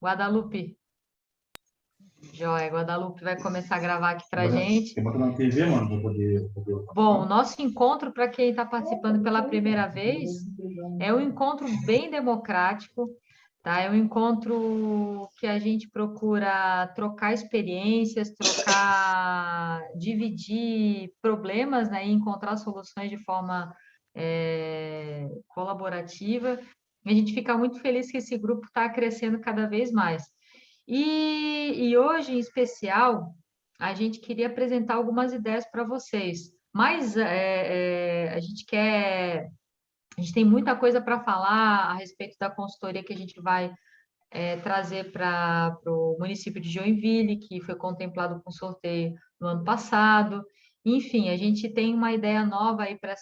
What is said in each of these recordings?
Guadalupe, joia, Guadalupe vai começar a gravar aqui para Agora, gente. tem que botar na TV, mano, pra poder Bom, o participar. nosso encontro, para quem está participando pela primeira vez, é um encontro bem democrático, tá? É um encontro que a gente procura trocar experiências, dividir problemas, né? E encontrar soluções de forma colaborativa. E a gente fica muito feliz que esse grupo está crescendo cada vez mais. E hoje, em especial, a gente queria apresentar algumas ideias para vocês. Mas a gente tem muita coisa para falar a respeito da consultoria que a gente vai trazer para o município de Joinville, que foi contemplado com sorteio no ano passado. Enfim, a gente tem uma ideia nova aí para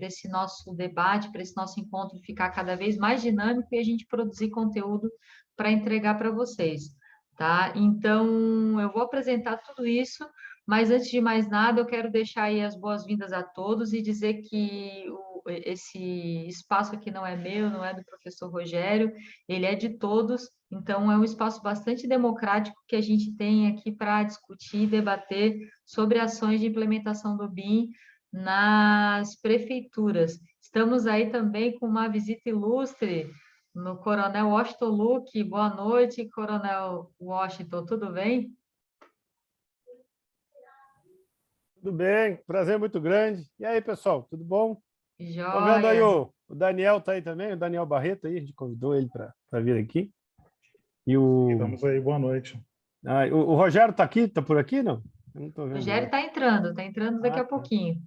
esse nosso debate, para esse nosso encontro ficar cada vez mais dinâmico e a gente produzir conteúdo para entregar para vocês, tá? Então, eu vou apresentar tudo isso, mas antes de mais nada, eu quero deixar aí as boas-vindas a todos e dizer que esse espaço aqui não é meu, não é do professor Rogério, ele é de todos, então é um espaço bastante democrático que a gente tem aqui para discutir e debater sobre ações de implementação do BIM nas prefeituras. Estamos aí também com uma visita ilustre no Coronel Washington Luque. Boa noite, Coronel Washington, tudo bem? Tudo bem, prazer muito grande. E aí, pessoal, tudo bom? Tô vendo aí Joia. o Daniel tá aí também, o Daniel Barreto aí, a gente convidou ele para vir aqui. E o, Estamos aí, boa noite. o Rogério tá aqui, tá por aqui, não? Eu não tô O vendo Rogério ele. está entrando daqui Ah, a tá. pouquinho.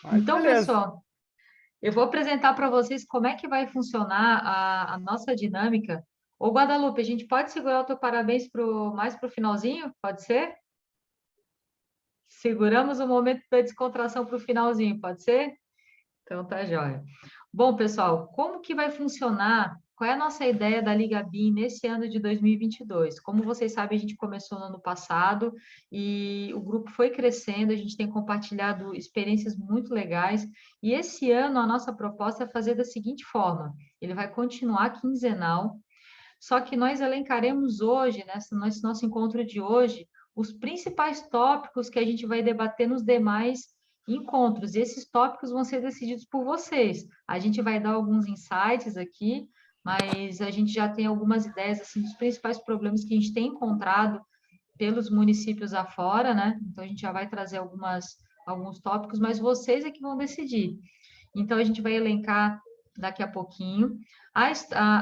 Ah, então Então, beleza. pessoal, eu vou apresentar para vocês como é que vai funcionar a nossa dinâmica. Ô, Guadalupe, a gente pode segurar o teu parabéns mais para o finalzinho? Pode ser? Seguramos o momento da descontração para o finalzinho, pode ser? Então tá jóia. Bom, pessoal, como que vai funcionar? Qual é a nossa ideia da Liga BIM nesse ano de 2022? Como vocês sabem, a gente começou no ano passado e o grupo foi crescendo, a gente tem compartilhado experiências muito legais. E esse ano a nossa proposta é fazer da seguinte forma: ele vai continuar quinzenal, só que nós elencaremos hoje, nesse nosso encontro de hoje, os principais tópicos que a gente vai debater nos demais encontros. E esses tópicos vão ser decididos por vocês. A gente vai dar alguns insights aqui, mas a gente já tem algumas ideias assim dos principais problemas que a gente tem encontrado pelos municípios afora, né? Então a gente já vai trazer alguns tópicos, mas vocês é que vão decidir. Então, a gente vai elencar daqui a pouquinho.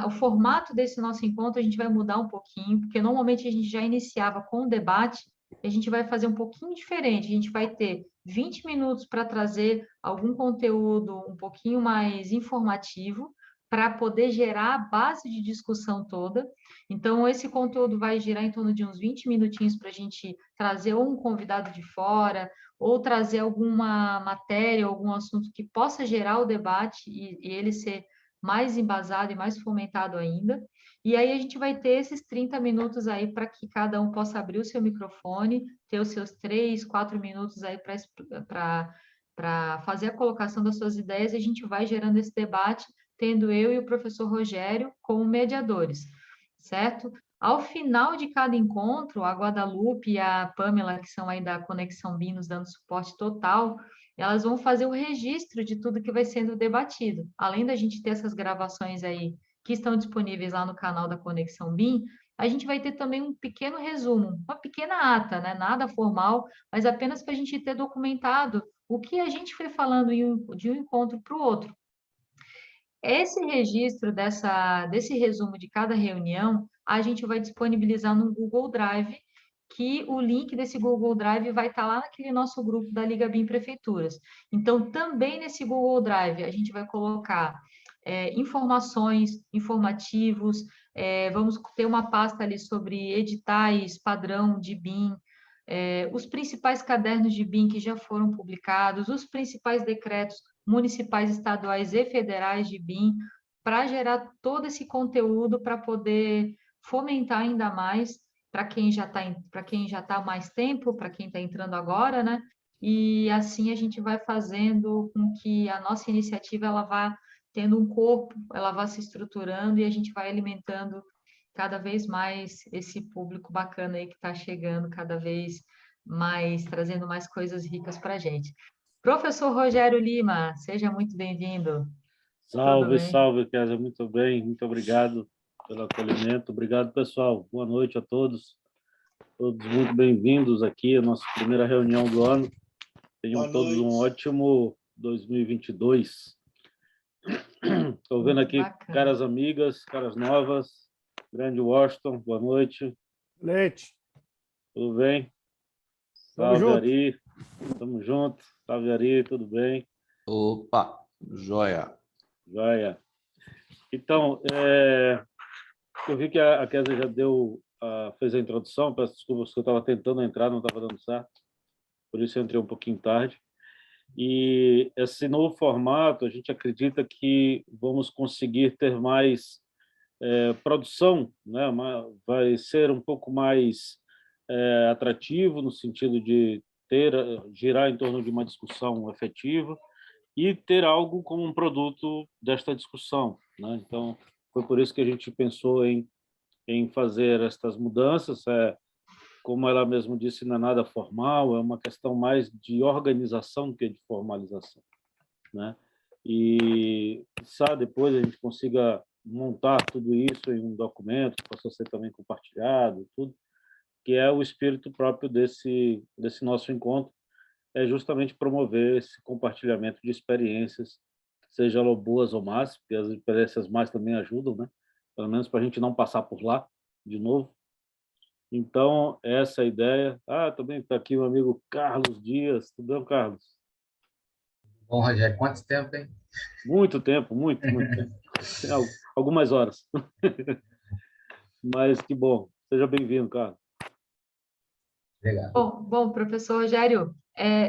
O formato desse nosso encontro a gente vai mudar um pouquinho, porque normalmente a gente já iniciava com o debate, e a gente vai fazer um pouquinho diferente. A gente vai ter 20 minutos para trazer algum conteúdo um pouquinho mais informativo, para poder gerar a base de discussão toda. Então, esse conteúdo vai girar em torno de uns 20 minutinhos para a gente trazer ou um convidado de fora, ou trazer alguma matéria, algum assunto que possa gerar o debate e ele ser mais embasado e mais fomentado ainda. E aí a gente vai ter esses 30 minutos aí para que cada um possa abrir o seu microfone, ter os seus 3, 4 minutos aí para fazer a colocação das suas ideias, e a gente vai gerando esse debate, tendo eu e o professor Rogério como mediadores, certo? Ao final de cada encontro, a Guadalupe e a Pamela, que são aí da Conexão BIM, nos dando suporte total, elas vão fazer o registro de tudo que vai sendo debatido. Além da gente ter essas gravações aí que estão disponíveis lá no canal da Conexão BIM, a gente vai ter também um pequeno resumo, uma pequena ata, né? Nada formal, mas apenas para a gente ter documentado o que a gente foi falando de um encontro para o outro. Esse registro desse resumo de cada reunião, a gente vai disponibilizar no Google Drive, que o link desse Google Drive vai estar lá naquele nosso grupo da Liga BIM Prefeituras. Então, também nesse Google Drive, a gente vai colocar informações, informativos, vamos ter uma pasta ali sobre editais, padrão de BIM, os principais cadernos de BIM que já foram publicados, os principais decretos municipais, estaduais e federais de BIM, para gerar todo esse conteúdo para poder fomentar ainda mais para quem já está há mais tempo, para quem está entrando agora, né? E assim a gente vai fazendo com que a nossa iniciativa ela vá tendo um corpo, ela vá se estruturando e a gente vai alimentando cada vez mais esse público bacana aí que está chegando, cada vez mais, trazendo mais coisas ricas para a gente. Professor Rogério Lima, seja muito bem-vindo. Tudo Salve, bem? salve, Kézia. Muito bem, muito obrigado pelo acolhimento. Obrigado, pessoal. Boa noite a todos. Todos muito bem-vindos aqui à nossa primeira reunião do ano. Tenham todos um ótimo 2022. Estou vendo aqui Bacana. caras amigas, caras novas. Grande Washington, boa noite. Leite. Tudo bem? Tamo Salve, junto. Ari. Tamo junto. Salve, Ari. Tudo bem? Opa, joia. Joia. Então, eu vi que a Kézia já fez a introdução, peço desculpas que eu estava tentando entrar, não estava dando certo, por isso eu entrei um pouquinho tarde. E esse novo formato, a gente acredita que vamos conseguir ter mais produção, né? Vai ser um pouco mais atrativo, no sentido de girar em torno de uma discussão efetiva e ter algo como um produto desta discussão, né? Então, foi por isso que a gente pensou em fazer estas mudanças. Como ela mesmo disse, não é nada formal, é uma questão mais de organização do que de formalização, né? E depois a gente consiga montar tudo isso em um documento que possa ser também compartilhado, tudo, que é o espírito próprio desse nosso encontro, é justamente promover esse compartilhamento de experiências, seja elas boas ou más, porque as experiências más também ajudam, né? Pelo menos para a gente não passar por lá de novo. Então, essa é a ideia. Também está aqui o amigo Carlos Dias. Tudo bem, Carlos? Bom, Rogério, quanto tempo, hein? Muito tempo, muito tempo. Algumas horas. Mas que bom. Seja bem-vindo, Carlos. Obrigado. Bom, professor Rogério,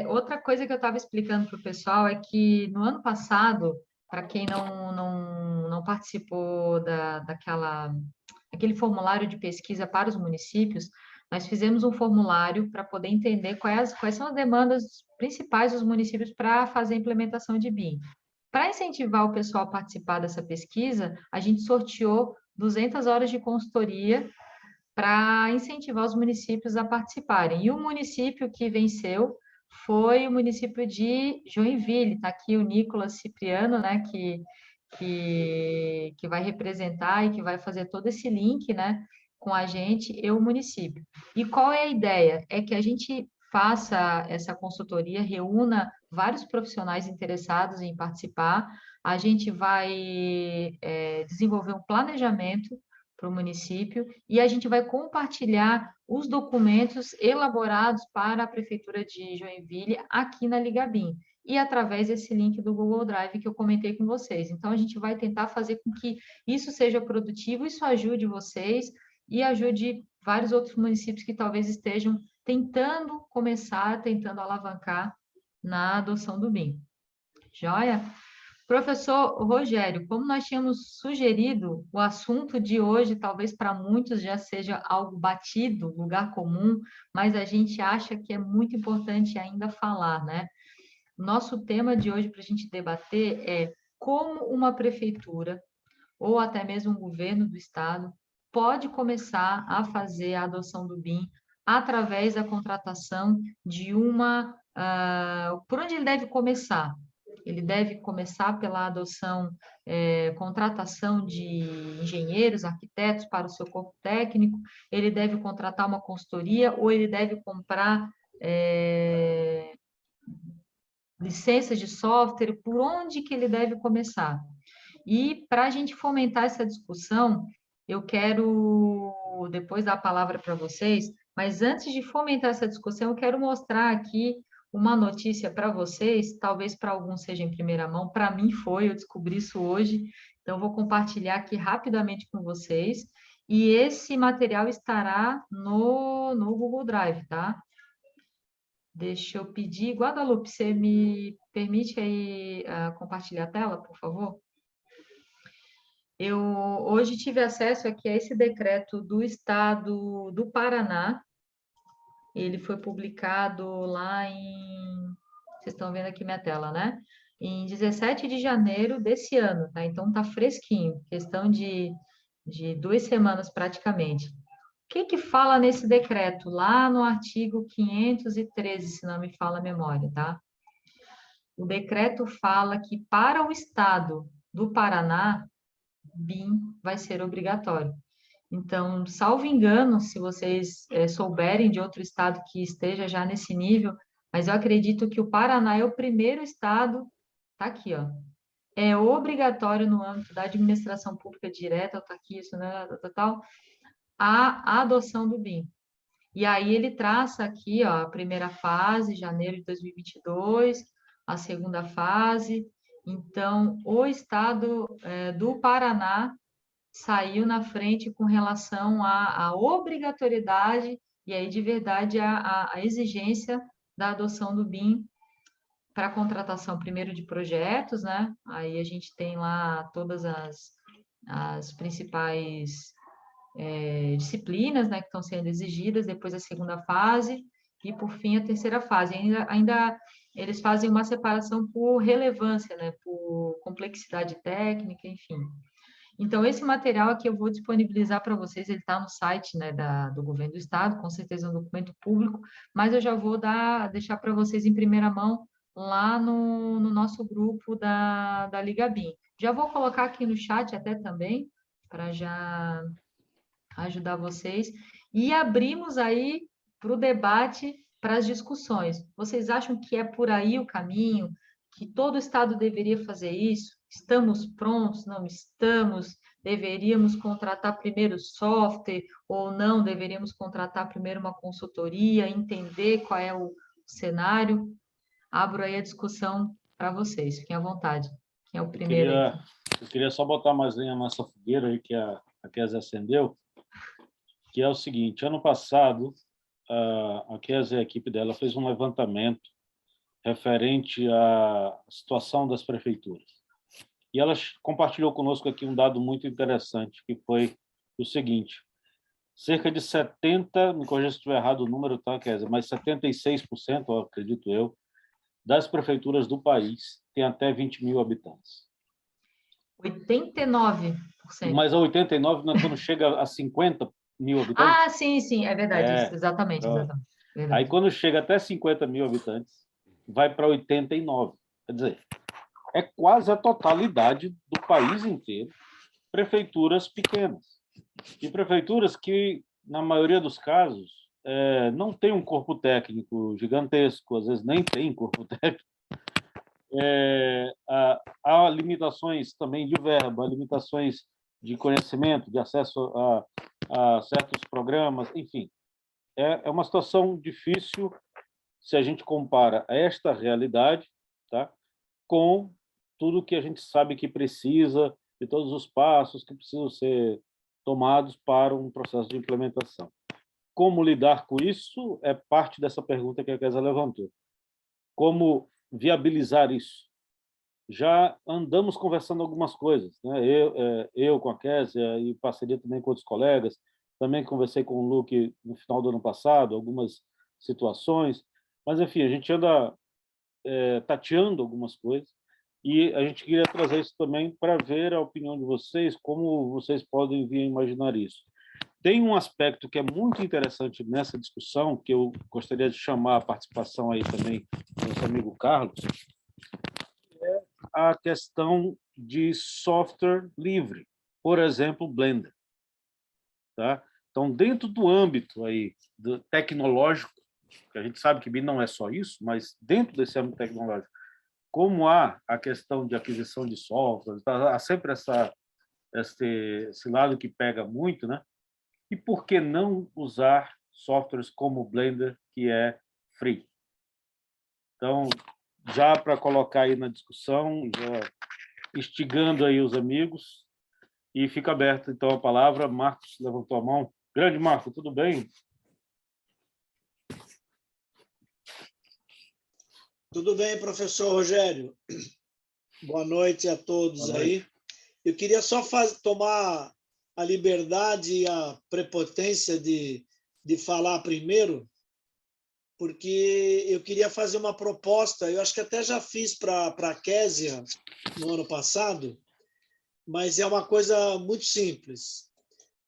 outra coisa que eu estava explicando para o pessoal é que no ano passado, para quem não participou daquele formulário de pesquisa para os municípios, nós fizemos um formulário para poder entender quais são as demandas principais dos municípios para fazer a implementação de BIM. Para incentivar o pessoal a participar dessa pesquisa, a gente sorteou 200 horas de consultoria para incentivar os municípios a participarem. E o município que venceu foi o município de Joinville. Está aqui o Nicolas Cipriano, né, que vai representar e que vai fazer todo esse link, né, com a gente e o município. E qual é a ideia? É que a gente faça essa consultoria, reúna vários profissionais interessados em participar, a gente vai desenvolver um planejamento para o município e a gente vai compartilhar os documentos elaborados para a Prefeitura de Joinville aqui na Ligabim e através desse link do Google Drive que eu comentei com vocês. Então, a gente vai tentar fazer com que isso seja produtivo, isso ajude vocês e ajude vários outros municípios que talvez estejam tentando começar, tentando alavancar na adoção do BIM. Joia? Professor Rogério, como nós tínhamos sugerido, o assunto de hoje talvez para muitos já seja algo batido, lugar comum, mas a gente acha que é muito importante ainda falar, né? Nosso tema de hoje para a gente debater é como uma prefeitura ou até mesmo um governo do estado pode começar a fazer a adoção do BIM através da contratação de por onde ele deve começar? Ele deve começar pela adoção, contratação de engenheiros, arquitetos para o seu corpo técnico, ele deve contratar uma consultoria ou ele deve comprar licenças de software, por onde que ele deve começar? E para a gente fomentar essa discussão, eu quero depois dar a palavra para vocês, mas antes de fomentar essa discussão, eu quero mostrar aqui uma notícia para vocês, talvez para alguns seja em primeira mão, para mim foi, eu descobri isso hoje, então vou compartilhar aqui rapidamente com vocês, e esse material estará no Google Drive, tá? Deixa eu pedir, Guadalupe, você me permite aí compartilhar a tela, por favor? Eu hoje tive acesso aqui a esse decreto do Estado do Paraná. Ele foi publicado lá vocês estão vendo aqui minha tela, né? Em 17 de janeiro desse ano, tá? Então tá fresquinho, questão de de 2 semanas praticamente. O que fala nesse decreto? Lá no artigo 513, se não me falha a memória, tá? O decreto fala que para o estado do Paraná, BIM vai ser obrigatório. Então, salvo engano, se vocês souberem de outro estado que esteja já nesse nível, mas eu acredito que o Paraná é o primeiro estado, tá aqui, ó, é obrigatório no âmbito da administração pública direta, tá aqui isso, né, tal, a adoção do BIM. E aí ele traça aqui, ó, a primeira fase, janeiro de 2022, a segunda fase. Então, o estado do Paraná saiu na frente com relação à obrigatoriedade e aí, de verdade, a exigência da adoção do BIM para a contratação, primeiro, de projetos, né? Aí a gente tem lá todas as principais disciplinas, né, que estão sendo exigidas, depois a segunda fase e, por fim, a terceira fase. Ainda eles fazem uma separação por relevância, né, por complexidade técnica, enfim. Então, esse material aqui eu vou disponibilizar para vocês, ele está no site, né, do Governo do Estado, com certeza é um documento público, mas eu já vou deixar para vocês em primeira mão lá no nosso grupo da Liga BIM. Já vou colocar aqui no chat até também, para já ajudar vocês. E abrimos aí para o debate, para as discussões. Vocês acham que é por aí o caminho? Que todo Estado deveria fazer isso? Estamos prontos? Não estamos? Deveríamos contratar primeiro software ou não? Deveríamos contratar primeiro uma consultoria, entender qual é o cenário? Abro aí a discussão para vocês. Fiquem à vontade. Quem é o primeiro aí? Eu queria só botar mais lenha nessa fogueira aí que a Kézia acendeu, que é o seguinte: ano passado, a Kézia e a equipe dela fez um levantamento referente à situação das prefeituras. E ela compartilhou conosco aqui um dado muito interessante, que foi o seguinte: cerca de 70%, me corrija se estiver errado o número, tá, Kézia, mas 76%, acredito eu, das prefeituras do país tem até 20 mil habitantes. 89%. Mas a 89 não é quando chega a 50 mil habitantes? Ah, sim, é verdade, isso, exatamente. Verdade. Verdade. Aí, quando chega até 50 mil habitantes, vai para 89. Quer dizer, é quase a totalidade do país inteiro, prefeituras pequenas. E prefeituras que, na maioria dos casos, não tem um corpo técnico gigantesco, às vezes nem tem corpo técnico. Há limitações também de verba, limitações de conhecimento, de acesso a certos programas, enfim. É uma situação difícil se a gente compara esta realidade, tá, com tudo que a gente sabe que precisa, de todos os passos que precisam ser tomados para um processo de implementação. Como lidar com isso é parte dessa pergunta que a Kézia levantou. Como viabilizar isso? Já andamos conversando algumas coisas, né? Eu com a Kézia e parceria também com outros colegas, também conversei com o Luque no final do ano passado, algumas situações, mas, enfim, a gente anda tateando algumas coisas e a gente queria trazer isso também para ver a opinião de vocês, como vocês podem vir a imaginar isso. Tem um aspecto que é muito interessante nessa discussão, que eu gostaria de chamar a participação aí também do nosso amigo Carlos, é a questão de software livre, por exemplo, Blender. Tá? Então, dentro do âmbito aí tecnológico, que a gente sabe que BIM não é só isso, mas dentro desse âmbito tecnológico, como há a questão de aquisição de softwares, há sempre esse lado que pega muito, né? E por que não usar softwares como o Blender, que é free? Então, já para colocar aí na discussão, já instigando aí os amigos, e fica aberta então a palavra. Marcos levantou a mão. Grande Marcos, tudo bem? Tudo bem, professor Rogério? Boa noite a todos aí. Eu queria só tomar a liberdade e a prepotência de falar primeiro, porque eu queria fazer uma proposta, eu acho que até já fiz para a Kézia no ano passado, mas é uma coisa muito simples.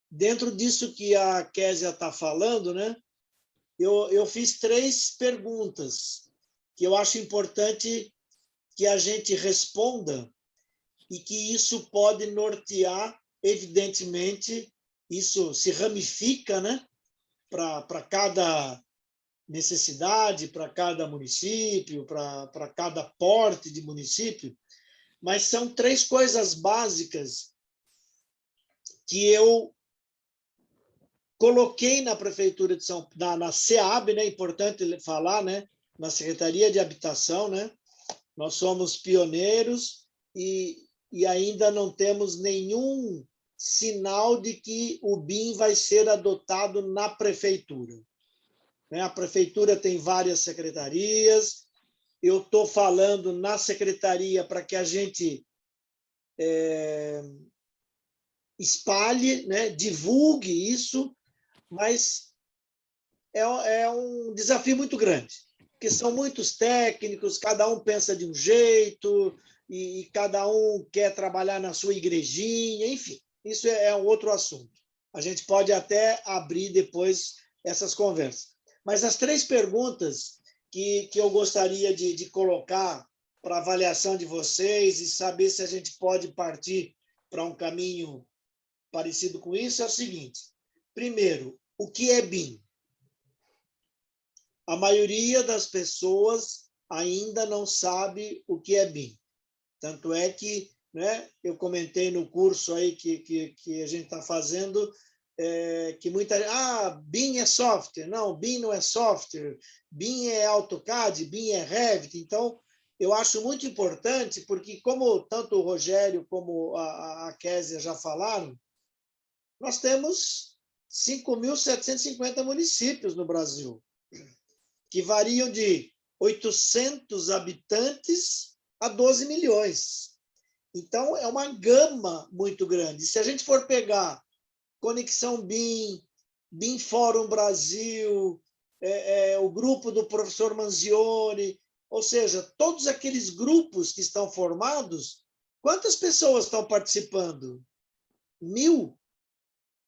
dentro disso que a Késia está falando, né, eu fiz 3 perguntas que eu acho importante que a gente responda e que isso pode nortear, evidentemente, isso se ramifica, né, para cada necessidade, para cada município, para cada porte de município, mas são 3 coisas básicas que eu coloquei na Prefeitura de São Paulo, na SEAB, né, importante falar, né, na Secretaria de Habitação, né, nós somos pioneiros e ainda não temos nenhum sinal de que o BIM vai ser adotado na Prefeitura. A Prefeitura tem várias secretarias, eu estou falando na secretaria para que a gente espalhe, né, divulgue isso, mas é um desafio muito grande, porque são muitos técnicos, cada um pensa de um jeito, e cada um quer trabalhar na sua igrejinha, enfim, isso é um outro assunto. A gente pode até abrir depois essas conversas. Mas as 3 perguntas que eu gostaria de colocar para avaliação de vocês e saber se a gente pode partir para um caminho parecido com isso é o seguinte. Primeiro, o que é BIM? A maioria das pessoas ainda não sabe o que é BIM. Tanto é que, né, eu comentei no curso aí que a gente está fazendo, que muita gente, BIM é software. Não, BIM não é software. BIM é AutoCAD, BIM é Revit. Então, eu acho muito importante, porque como tanto o Rogério como a Késia já falaram, nós temos 5.750 municípios no Brasil, que variam de 800 habitantes a 12 milhões. Então, é uma gama muito grande. Se a gente for pegar Conexão BIM, BIM Fórum Brasil, o grupo do professor Manzioni, ou seja, todos aqueles grupos que estão formados, quantas pessoas estão participando? 1.000?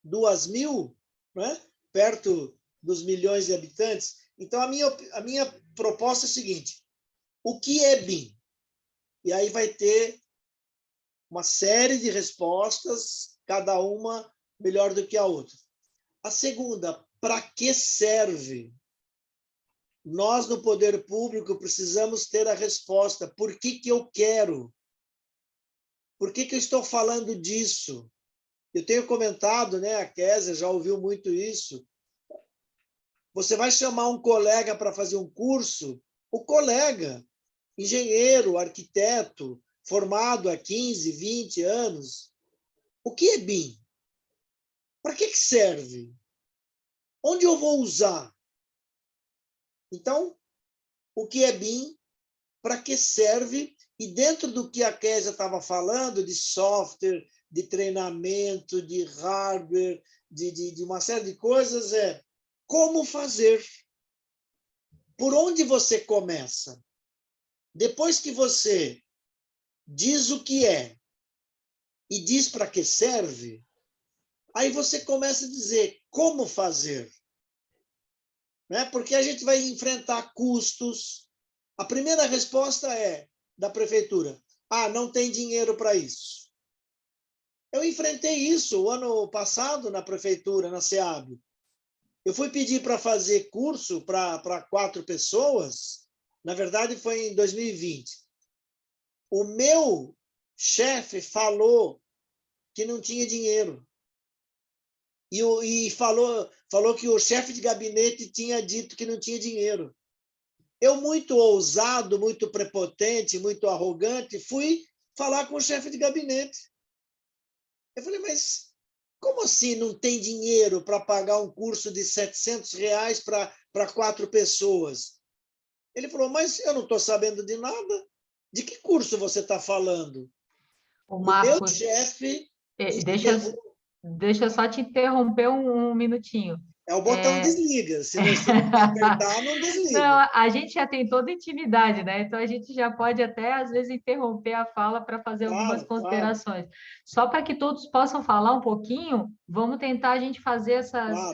2.000? Né? Perto dos milhões de habitantes. Então, a minha proposta é a seguinte: o que é BIM? E aí vai ter uma série de respostas, cada uma melhor do que a outra. A segunda, para que serve? Nós, no poder público, precisamos ter a resposta. Por que eu quero? Por que eu estou falando disso? Eu tenho comentado, né, a Késia já ouviu muito isso. Você vai chamar um colega para fazer um curso, o colega, engenheiro, arquiteto, formado há 15, 20 anos. O que é BIM? Para que serve? Onde eu vou usar? Então, o que é BIM? Para que serve? E dentro do que a Késia estava falando, de software, de treinamento, de hardware, de uma série de coisas, é como fazer. Por onde você começa? Depois que você diz o que é e diz para que serve, aí você começa a dizer como fazer. Né? Porque a gente vai enfrentar custos. A primeira resposta é da prefeitura: não tem dinheiro para isso. Eu enfrentei isso o ano passado na prefeitura, na SEAB. Eu fui pedir para fazer curso para 4 pessoas, na verdade foi em 2020. O meu chefe falou que não tinha dinheiro. E falou que o chefe de gabinete tinha dito que não tinha dinheiro. Eu, muito ousado, muito prepotente, muito arrogante, fui falar com o chefe de gabinete. Eu falei, mas como assim não tem dinheiro para pagar um curso de R$700 para 4 pessoas? Ele falou, mas eu não estou sabendo de nada. De que curso você está falando? O O meu Marcos, chefe... deixa eu só te interromper um minutinho. É o botão desliga. Se você não apertar, não desliga. Não, a gente já tem toda intimidade, né? Então a gente já pode até, às vezes, interromper a fala para fazer algumas Claro. considerações. Só para que todos possam falar um pouquinho, vamos tentar a gente fazer Claro.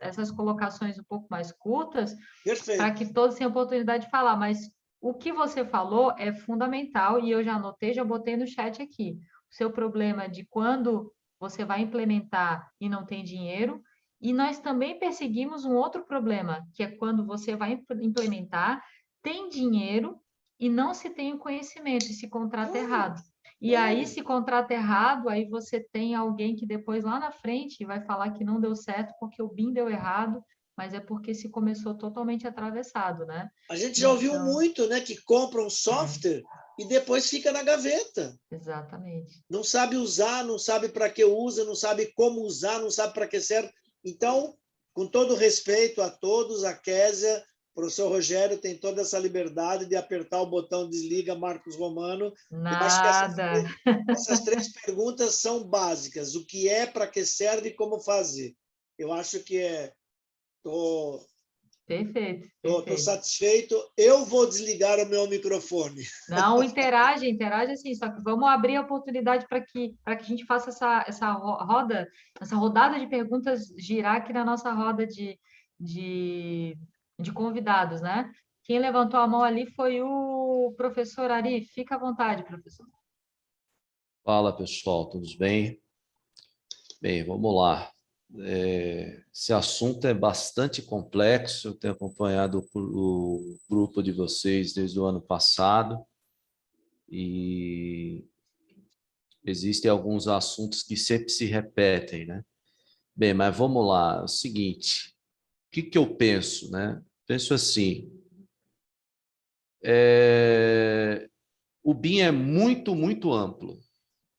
essas colocações um pouco mais curtas, para Perfeito. que todos tenham oportunidade de falar. Mas o que você falou é fundamental e eu já anotei, já botei no chat aqui. O seu problema de quando você vai implementar e não tem dinheiro. E nós também perseguimos um outro problema, que é quando você vai implementar, tem dinheiro e não se tem o conhecimento e se contrata errado. E aí, se contrata errado, aí você tem alguém que depois, lá na frente, vai falar que não deu certo porque o BIM deu errado, mas é porque se começou totalmente atravessado, né? A gente já ouviu muito, né, que compra um software e depois fica na gaveta. Exatamente. Não sabe usar, não sabe para que usa, não sabe como usar, não sabe para que serve. Então, com todo respeito a todos, a Késia, o professor Rogério tem toda essa liberdade de apertar o botão desliga, Marcos Romano. Eu acho que essas três perguntas são básicas. O que é, para que serve e como fazer. Eu acho que Perfeito. Estou satisfeito. Eu vou desligar o meu microfone. Não, interage assim, só que vamos abrir a oportunidade para que a gente faça essa rodada de perguntas girar aqui na nossa roda de convidados, né? Quem levantou a mão ali foi o professor Ari. Fica à vontade, professor. Fala, pessoal, tudo bem? Bem, vamos lá. Esse assunto é bastante complexo, eu tenho acompanhado o grupo de vocês desde o ano passado e existem alguns assuntos que sempre se repetem, né? Bem, mas vamos lá, é o seguinte, o que eu penso, né? Penso assim, o BIM é muito, muito amplo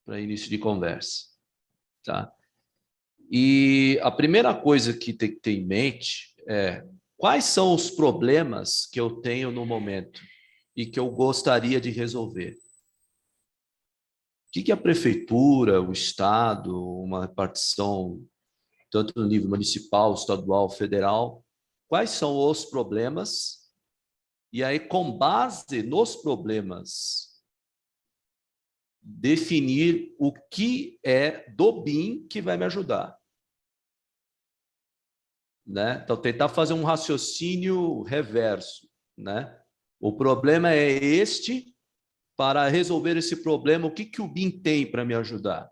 para início de conversa, tá? E a primeira coisa que tem que ter em mente é quais são os problemas que eu tenho no momento e que eu gostaria de resolver. O que a prefeitura, o Estado, uma repartição, tanto no nível municipal, estadual, federal, quais são os problemas? E aí, com base nos problemas, definir o que é do BIM que vai me ajudar. Né? Então, tentar fazer um raciocínio reverso. Né? O problema é este, para resolver esse problema, o que o BIM tem para me ajudar?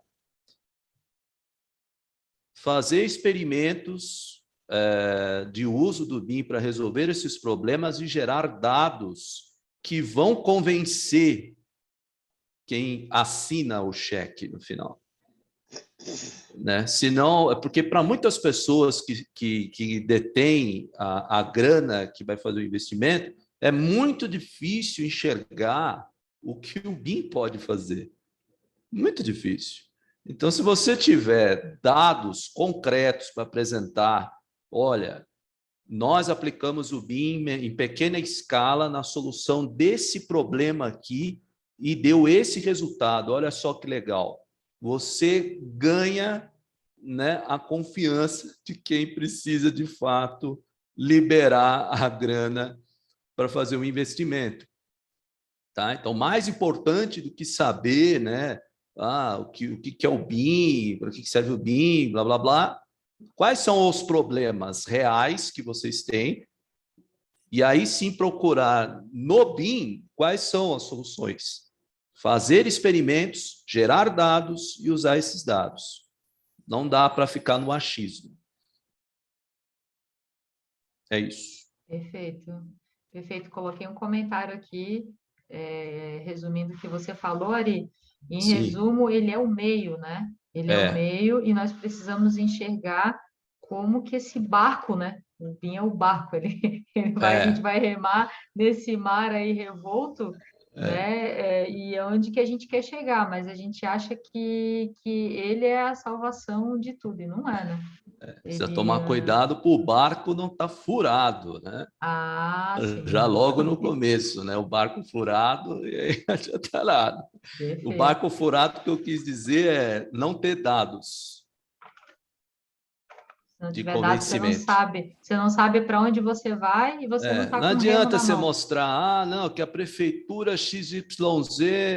Fazer experimentos de uso do BIM para resolver esses problemas e gerar dados que vão convencer quem assina o cheque no final. Né? Senão, é porque para muitas pessoas que detêm a grana que vai fazer o investimento, é muito difícil enxergar o que o BIM pode fazer. Muito difícil. Então, se você tiver dados concretos para apresentar, olha, nós aplicamos o BIM em pequena escala na solução desse problema aqui e deu esse resultado, olha só que legal. Você ganha, né, a confiança de quem precisa, de fato, liberar a grana para fazer o investimento. Tá? Então, mais importante do que saber, né, o que é o BIM, para que serve o BIM, blá, blá, blá, quais são os problemas reais que vocês têm, e aí sim procurar no BIM quais são as soluções. Fazer experimentos, gerar dados e usar esses dados. Não dá para ficar no achismo. É isso. Perfeito. Perfeito. Coloquei um comentário aqui, resumindo o que você falou, Ari. Em Sim. resumo, ele é o meio, né? Ele é o meio e nós precisamos enxergar como que esse barco, né? O BIM é o barco, a gente vai remar nesse mar aí revolto, né? E onde que a gente quer chegar, mas a gente acha que ele é a salvação de tudo, e não é, né? Precisa tomar cuidado para o barco não estar furado, né? Sim. Já logo no começo, né? O barco furado e aí já está nada. O barco furado, que eu quis dizer é não ter dados. Se não De tiver dado, convencimento. você não sabe para onde você vai e você não está Não com o remo adianta na você mão. mostrar, não, que a prefeitura XYZ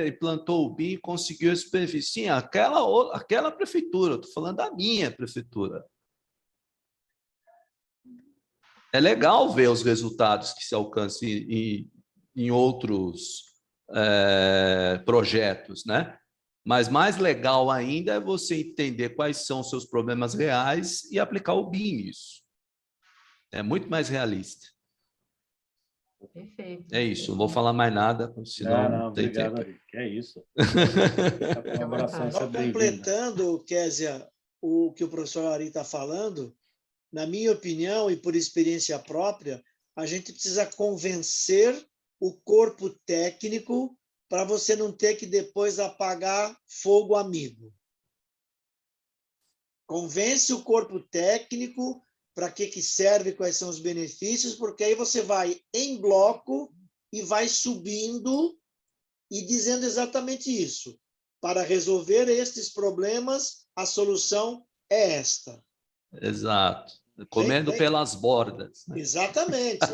implantou o BIM e conseguiu esse benefício. Sim, aquela prefeitura, eu estou falando da minha prefeitura. É legal ver os resultados que se alcançam em outros projetos, né? Mas mais legal ainda é você entender quais são os seus problemas reais e aplicar o BIM nisso. É muito mais realista. Perfeito. É isso, não vou falar mais nada, senão Não, tem obrigado, tempo. Ari. Que é isso. A Fica à colaboração é vontade. Só sempre bem-vinda. completando, Késia, o que o professor Ari está falando, na minha opinião e por experiência própria, a gente precisa convencer o corpo técnico para você não ter que depois apagar fogo amigo. Convence o corpo técnico para que serve, quais são os benefícios, porque aí você vai em bloco e vai subindo e dizendo exatamente isso. Para resolver estes problemas, a solução é esta. Exato. Comendo Bem, pelas bordas. Né? exatamente.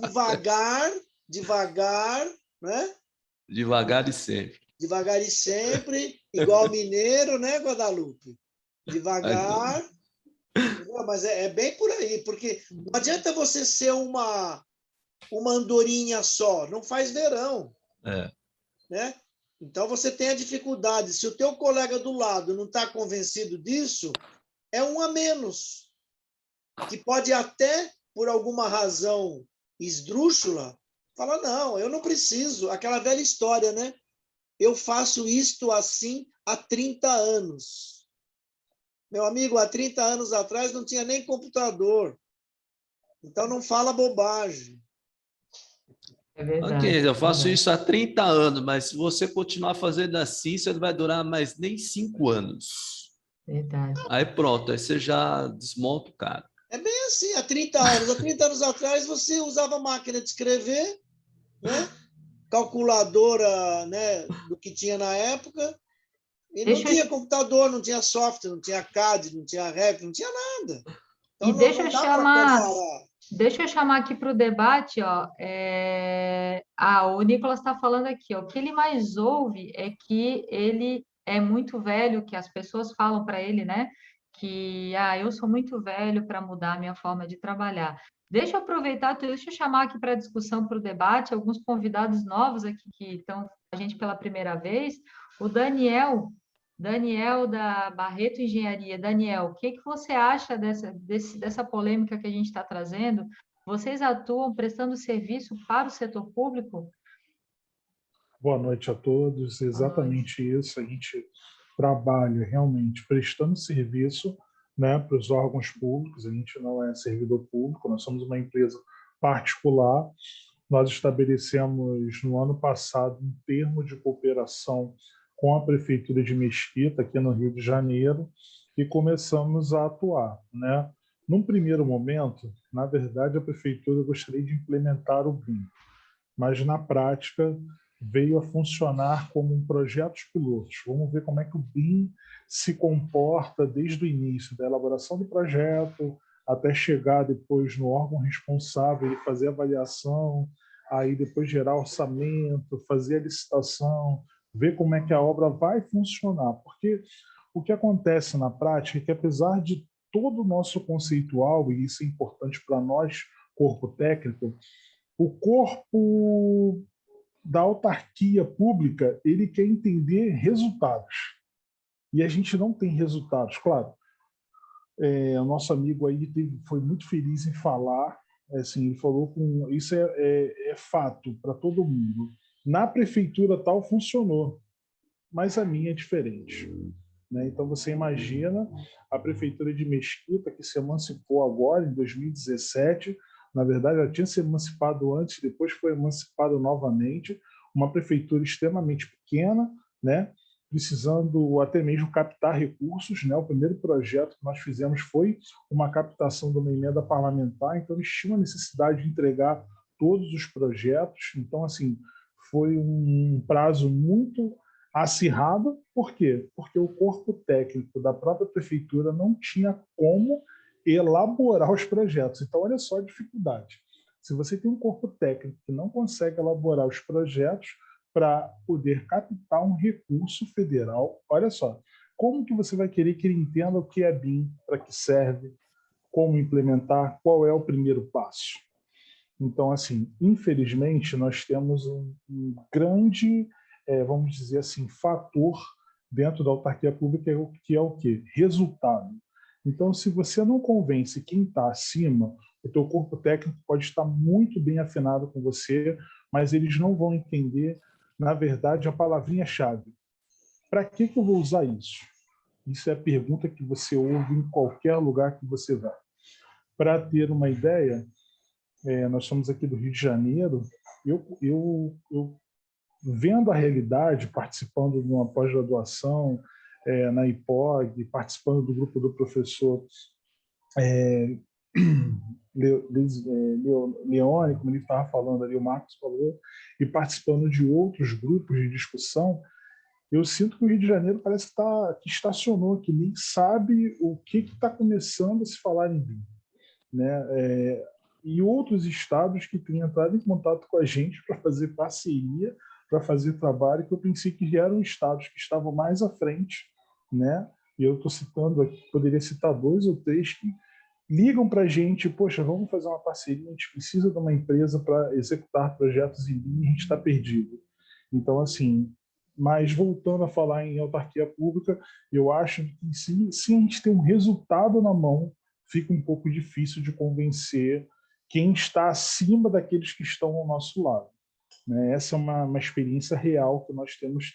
Devagar, né? Devagar e sempre. Devagar e sempre, igual mineiro, né, Guadalupe? Devagar. Não, mas é bem por aí, porque não adianta você ser uma andorinha só, não faz verão. Né? Então você tem a dificuldade. Se o teu colega do lado não está convencido disso, é um a menos, que pode até, por alguma razão esdrúxula, falar, não, eu não preciso. Aquela velha história, né? Eu faço isto assim há 30 anos. Meu amigo, há 30 anos atrás não tinha nem computador. Então não fala bobagem. É verdade. Ok, eu faço verdade. isso há 30 anos, mas se você continuar fazendo assim, você não vai durar mais nem 5 anos. Verdade. Aí pronto, aí você já desmonta o cara. É bem assim, há 30 anos. Há 30 anos atrás você usava máquina de escrever, né? Calculadora, né, do que tinha na época, e não tinha computador, não tinha software, não tinha CAD, não tinha Revit, não tinha nada. Então E deixa não eu dá para chamar, comparar. deixa eu chamar aqui para o debate, ó. O Nicolas está falando aqui, ó. O que ele mais ouve é que ele é muito velho, que as pessoas falam para ele, né? Que eu sou muito velho para mudar a minha forma de trabalhar. Deixa eu aproveitar, deixa eu chamar aqui para a discussão, para o debate, alguns convidados novos aqui que estão com a gente pela primeira vez. O Daniel da Barreto Engenharia. Daniel, o que você acha dessa polêmica que a gente está trazendo? Vocês atuam prestando serviço para o setor público? Boa noite a todos. Exatamente isso. A gente trabalha realmente prestando serviço, né, para os órgãos públicos. A gente não é servidor público, nós somos uma empresa particular. Nós estabelecemos no ano passado um termo de cooperação com a Prefeitura de Mesquita, aqui no Rio de Janeiro, e começamos a atuar, né? Num primeiro momento, na verdade, a Prefeitura gostaria de implementar o BIM, mas na prática veio a funcionar como um projeto piloto. Vamos ver como é que o BIM se comporta desde o início, da elaboração do projeto, até chegar depois no órgão responsável e fazer a avaliação, aí depois gerar orçamento, fazer a licitação, ver como é que a obra vai funcionar. Porque o que acontece na prática é que, apesar de todo o nosso conceitual, e isso é importante para nós, corpo técnico, o corpo da autarquia pública, ele quer entender resultados. E a gente não tem resultados, claro. O nosso amigo aí foi muito feliz em falar, assim, ele falou com isso é fato para todo mundo. Na prefeitura tal funcionou, mas a minha é diferente, né? Então você imagina a prefeitura de Mesquita, que se emancipou agora em 2017, na verdade ela tinha se emancipado antes, depois foi emancipada novamente, uma prefeitura extremamente pequena, né? Precisando até mesmo captar recursos, né? O primeiro projeto que nós fizemos foi uma captação de uma emenda parlamentar, então eles tinham a necessidade de entregar todos os projetos, então assim, foi um prazo muito acirrado. Por quê? Porque o corpo técnico da própria prefeitura não tinha como elaborar os projetos. Então, olha só a dificuldade. Se você tem um corpo técnico que não consegue elaborar os projetos para poder captar um recurso federal, olha só, como que você vai querer que ele entenda o que é BIM, para que serve, como implementar, qual é o primeiro passo? Então, assim, infelizmente, nós temos um grande, vamos dizer assim, fator dentro da autarquia pública, que é o quê? Resultado. Então, se você não convence quem está acima, o teu corpo técnico pode estar muito bem afinado com você, mas eles não vão entender, na verdade, a palavrinha-chave. Para que eu vou usar isso? Isso é a pergunta que você ouve em qualquer lugar que você vai. Para ter uma ideia, nós somos aqui do Rio de Janeiro, eu vendo a realidade, participando de uma pós-graduação na IPOG, participando do grupo do professor Leone, como ele estava falando ali, o Marcos falou, e participando de outros grupos de discussão, eu sinto que o Rio de Janeiro parece que estacionou, que nem sabe o que está começando a se falar em BIM, né? E outros estados que têm entrado em contato com a gente para fazer parceria, para fazer trabalho, que eu pensei que eram estados que estavam mais à frente, né? E eu estou citando aqui, poderia citar 2 ou 3 que ligam para a gente, poxa, vamos fazer uma parceria, a gente precisa de uma empresa para executar projetos em BIM, a gente está perdido. Então, assim, mas voltando a falar em autarquia pública, eu acho que se a gente tem um resultado na mão, fica um pouco difícil de convencer quem está acima daqueles que estão ao nosso lado, né? Essa é uma experiência real que nós temos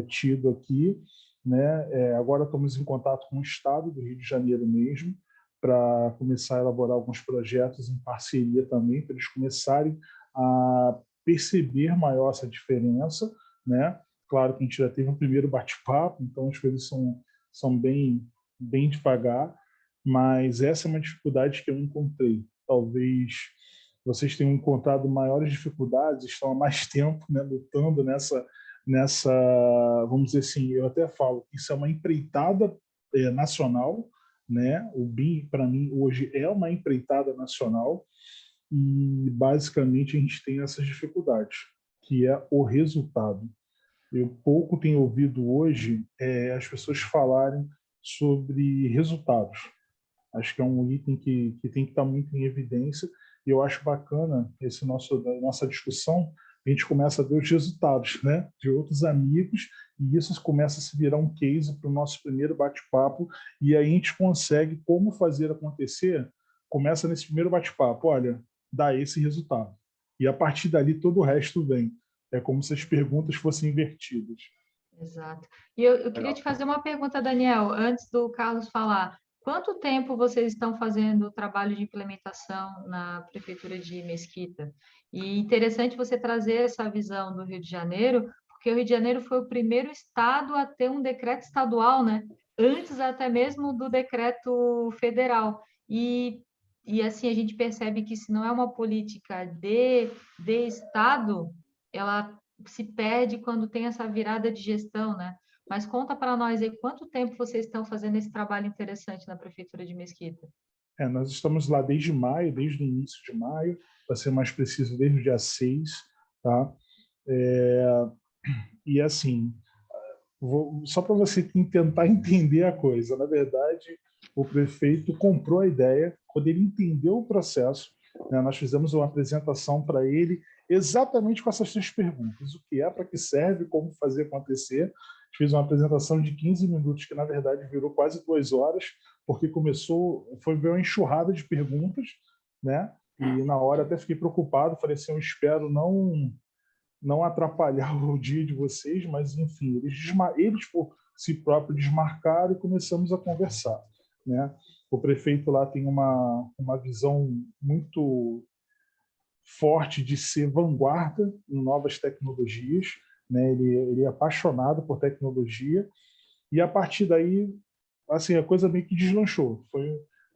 tido aqui, né? Agora estamos em contato com o Estado do Rio de Janeiro mesmo, para começar a elaborar alguns projetos em parceria também, para eles começarem a perceber maior essa diferença, né? Claro que a gente já teve um primeiro bate-papo, então as coisas são bem devagar, mas essa é uma dificuldade que eu encontrei. Talvez vocês tenham encontrado maiores dificuldades, estão há mais tempo, né, lutando nessa, vamos dizer assim, eu até falo que isso é uma empreitada nacional, né? O BIM, para mim, hoje é uma empreitada nacional e, basicamente, a gente tem essas dificuldades, que é o resultado. Eu pouco tenho ouvido hoje as pessoas falarem sobre resultados. Acho que é um item que tem que estar muito em evidência e eu acho bacana nossa discussão, a gente começa a ver os resultados, né, de outros amigos e isso começa a se virar um case para o nosso primeiro bate-papo e aí a gente consegue como fazer acontecer, começa nesse primeiro bate-papo, olha, dá esse resultado. E a partir dali todo o resto vem. É como se as perguntas fossem invertidas. Exato. E eu queria te fazer uma pergunta, Daniel, antes do Carlos falar. Quanto tempo vocês estão fazendo o trabalho de implementação na Prefeitura de Mesquita? E interessante você trazer essa visão do Rio de Janeiro, porque o Rio de Janeiro foi o primeiro estado a ter um decreto estadual, né? Antes até mesmo do decreto federal. E assim, a gente percebe que se não é uma política de estado, ela se perde quando tem essa virada de gestão, né? Mas conta para nós aí quanto tempo vocês estão fazendo esse trabalho interessante na Prefeitura de Mesquita. Nós estamos lá desde maio, desde o início de maio, para ser mais preciso, desde o dia 6, tá? E assim, só para você tentar entender a coisa, na verdade, o prefeito comprou a ideia, quando ele entendeu o processo, né, nós fizemos uma apresentação para ele exatamente com essas 3 perguntas, o que é, para que serve, como fazer acontecer. Fiz uma apresentação de 15 minutos, que na verdade virou quase 2 horas, porque foi uma enxurrada de perguntas, né? E na hora até fiquei preocupado, falei assim, eu espero não atrapalhar o dia de vocês, mas enfim, eles por si próprios desmarcaram e começamos a conversar, né? O prefeito lá tem uma visão muito forte de ser vanguarda em novas tecnologias, né? Ele é apaixonado por tecnologia e a partir daí, assim, a coisa meio que deslanchou.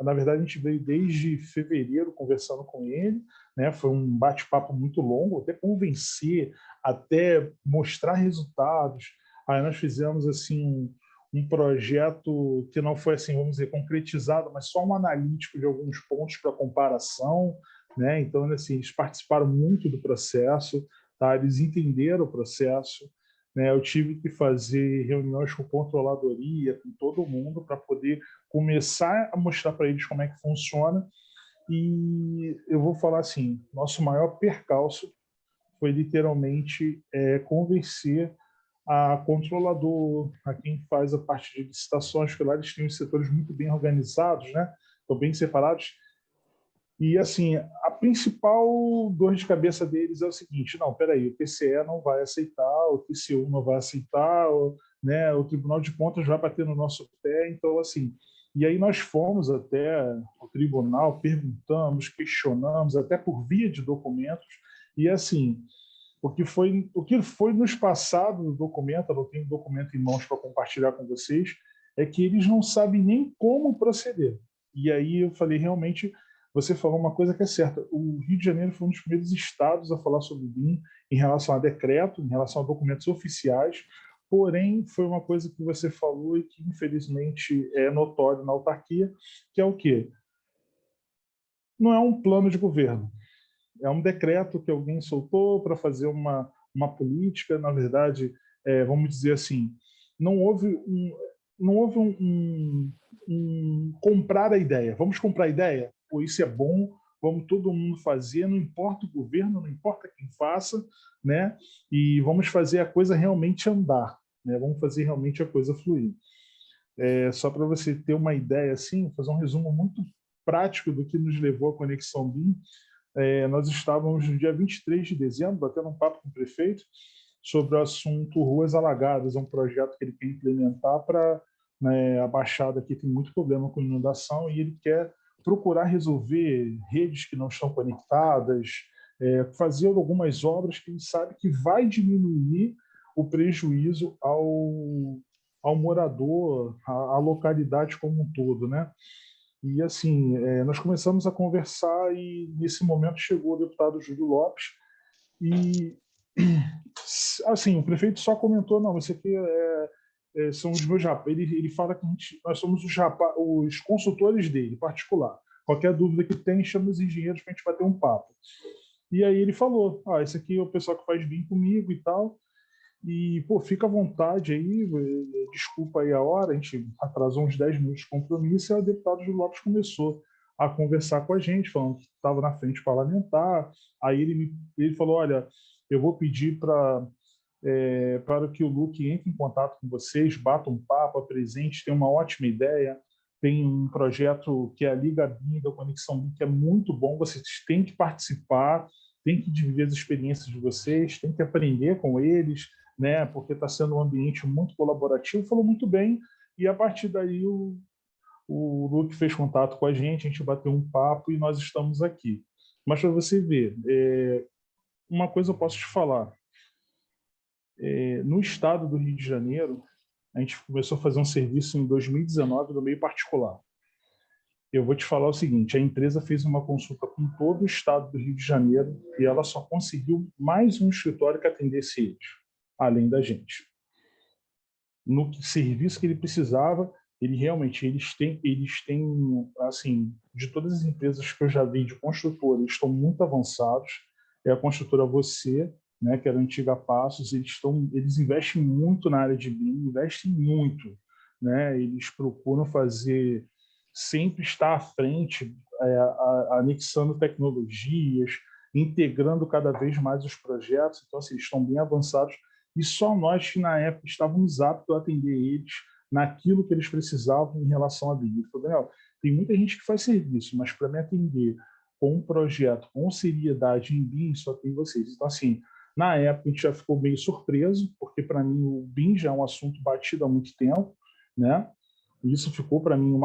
Na verdade, a gente veio desde fevereiro conversando com ele, né? Foi um bate-papo muito longo, até convencer, até mostrar resultados. Aí nós fizemos assim um projeto que não foi, assim, vamos dizer, concretizado, mas só um analítico de alguns pontos para comparação, né? Então, assim, eles participaram muito do processo, tá? Eles entenderam o processo, né? Eu tive que fazer reuniões com controladoria, com todo mundo, para poder começar a mostrar para eles como é que funciona. E eu vou falar assim, nosso maior percalço foi literalmente convencer a controlador, a quem faz a parte de licitações, que lá eles têm os setores muito bem organizados, né? Estão bem separados. E, assim, a principal dor de cabeça deles é o seguinte: não, peraí, o TCE não vai aceitar, o TCU não vai aceitar, né, o Tribunal de Contas vai bater no nosso pé. Então, assim, e aí nós fomos até o tribunal, perguntamos, questionamos, até por via de documentos, e, assim, o que foi nos passado no documento, eu não tenho documento em mãos para compartilhar com vocês, é que eles não sabem nem como proceder. E aí eu falei, realmente, você falou uma coisa que é certa. O Rio de Janeiro foi um dos primeiros estados a falar sobre o BIM em relação a decreto, em relação a documentos oficiais, porém, foi uma coisa que você falou e que, infelizmente, é notório na autarquia, que é o quê? Não é um plano de governo. É um decreto que alguém soltou para fazer uma política. Na verdade, vamos dizer assim, não houve um comprar a ideia. Vamos comprar a ideia? Pô, isso é bom, vamos todo mundo fazer, não importa o governo, não importa quem faça, né? E vamos fazer a coisa realmente andar, né? Vamos fazer realmente a coisa fluir. Só para você ter uma ideia, assim, fazer um resumo muito prático do que nos levou à Conexão BIM. Nós estávamos no dia 23 de dezembro, batendo um papo com o prefeito sobre o assunto Ruas Alagadas, um projeto que ele quer implementar para, né, a Baixada aqui tem muito problema com inundação e ele quer procurar resolver redes que não estão conectadas, fazer algumas obras que ele sabe que vai diminuir o prejuízo ao morador, à localidade como um todo, né? E, assim, nós começamos a conversar e, nesse momento, chegou o deputado Júlio Lopes e, assim, o prefeito só comentou, não, isso aqui são os meus japas. Ele fala que nós somos os consultores dele, particular. Qualquer dúvida que tem, chama os engenheiros para a gente bater um papo. E aí ele falou, esse aqui é o pessoal que faz BIM comigo e tal. E, pô, fica à vontade aí, desculpa aí a hora, a gente atrasou uns 10 minutos de compromisso, e o deputado Júlio Lopes começou a conversar com a gente, falando que estava na frente parlamentar. Aí ele falou, olha, eu vou pedir para que o Luque entre em contato com vocês, bata um papo, apresente, tem uma ótima ideia, tem um projeto que é a Liga BIM da Conexão BIM, que é muito bom, vocês têm que participar, têm que dividir as experiências de vocês, têm que aprender com eles, né, porque está sendo um ambiente muito colaborativo. Falou muito bem, e a partir daí o Luke fez contato com a gente bateu um papo e nós estamos aqui. Mas para você ver, uma coisa eu posso te falar, no estado do Rio de Janeiro, a gente começou a fazer um serviço em 2019 no meio particular. Eu vou te falar o seguinte, a empresa fez uma consulta com todo o estado do Rio de Janeiro e ela só conseguiu mais um escritório que atendesse eles, além da gente. No serviço que ele precisava, eles têm, assim, de todas as empresas que eu já vi de construtora, eles estão muito avançados. É a construtora Você, né, que era a antiga Passos, eles investem muito na área de BIM, investem muito, né? Eles procuram sempre estar à frente, anexando tecnologias, integrando cada vez mais os projetos. Então, assim, eles estão bem avançados e só nós que na época estávamos aptos a atender eles naquilo que eles precisavam em relação a BIM. Ele falou, Daniel, tem muita gente que faz serviço, mas para me atender com um projeto com seriedade em BIM, só tem vocês. Então, assim, na época a gente já ficou meio surpreso, porque para mim o BIM já é um assunto batido há muito tempo, né? E isso ficou para mim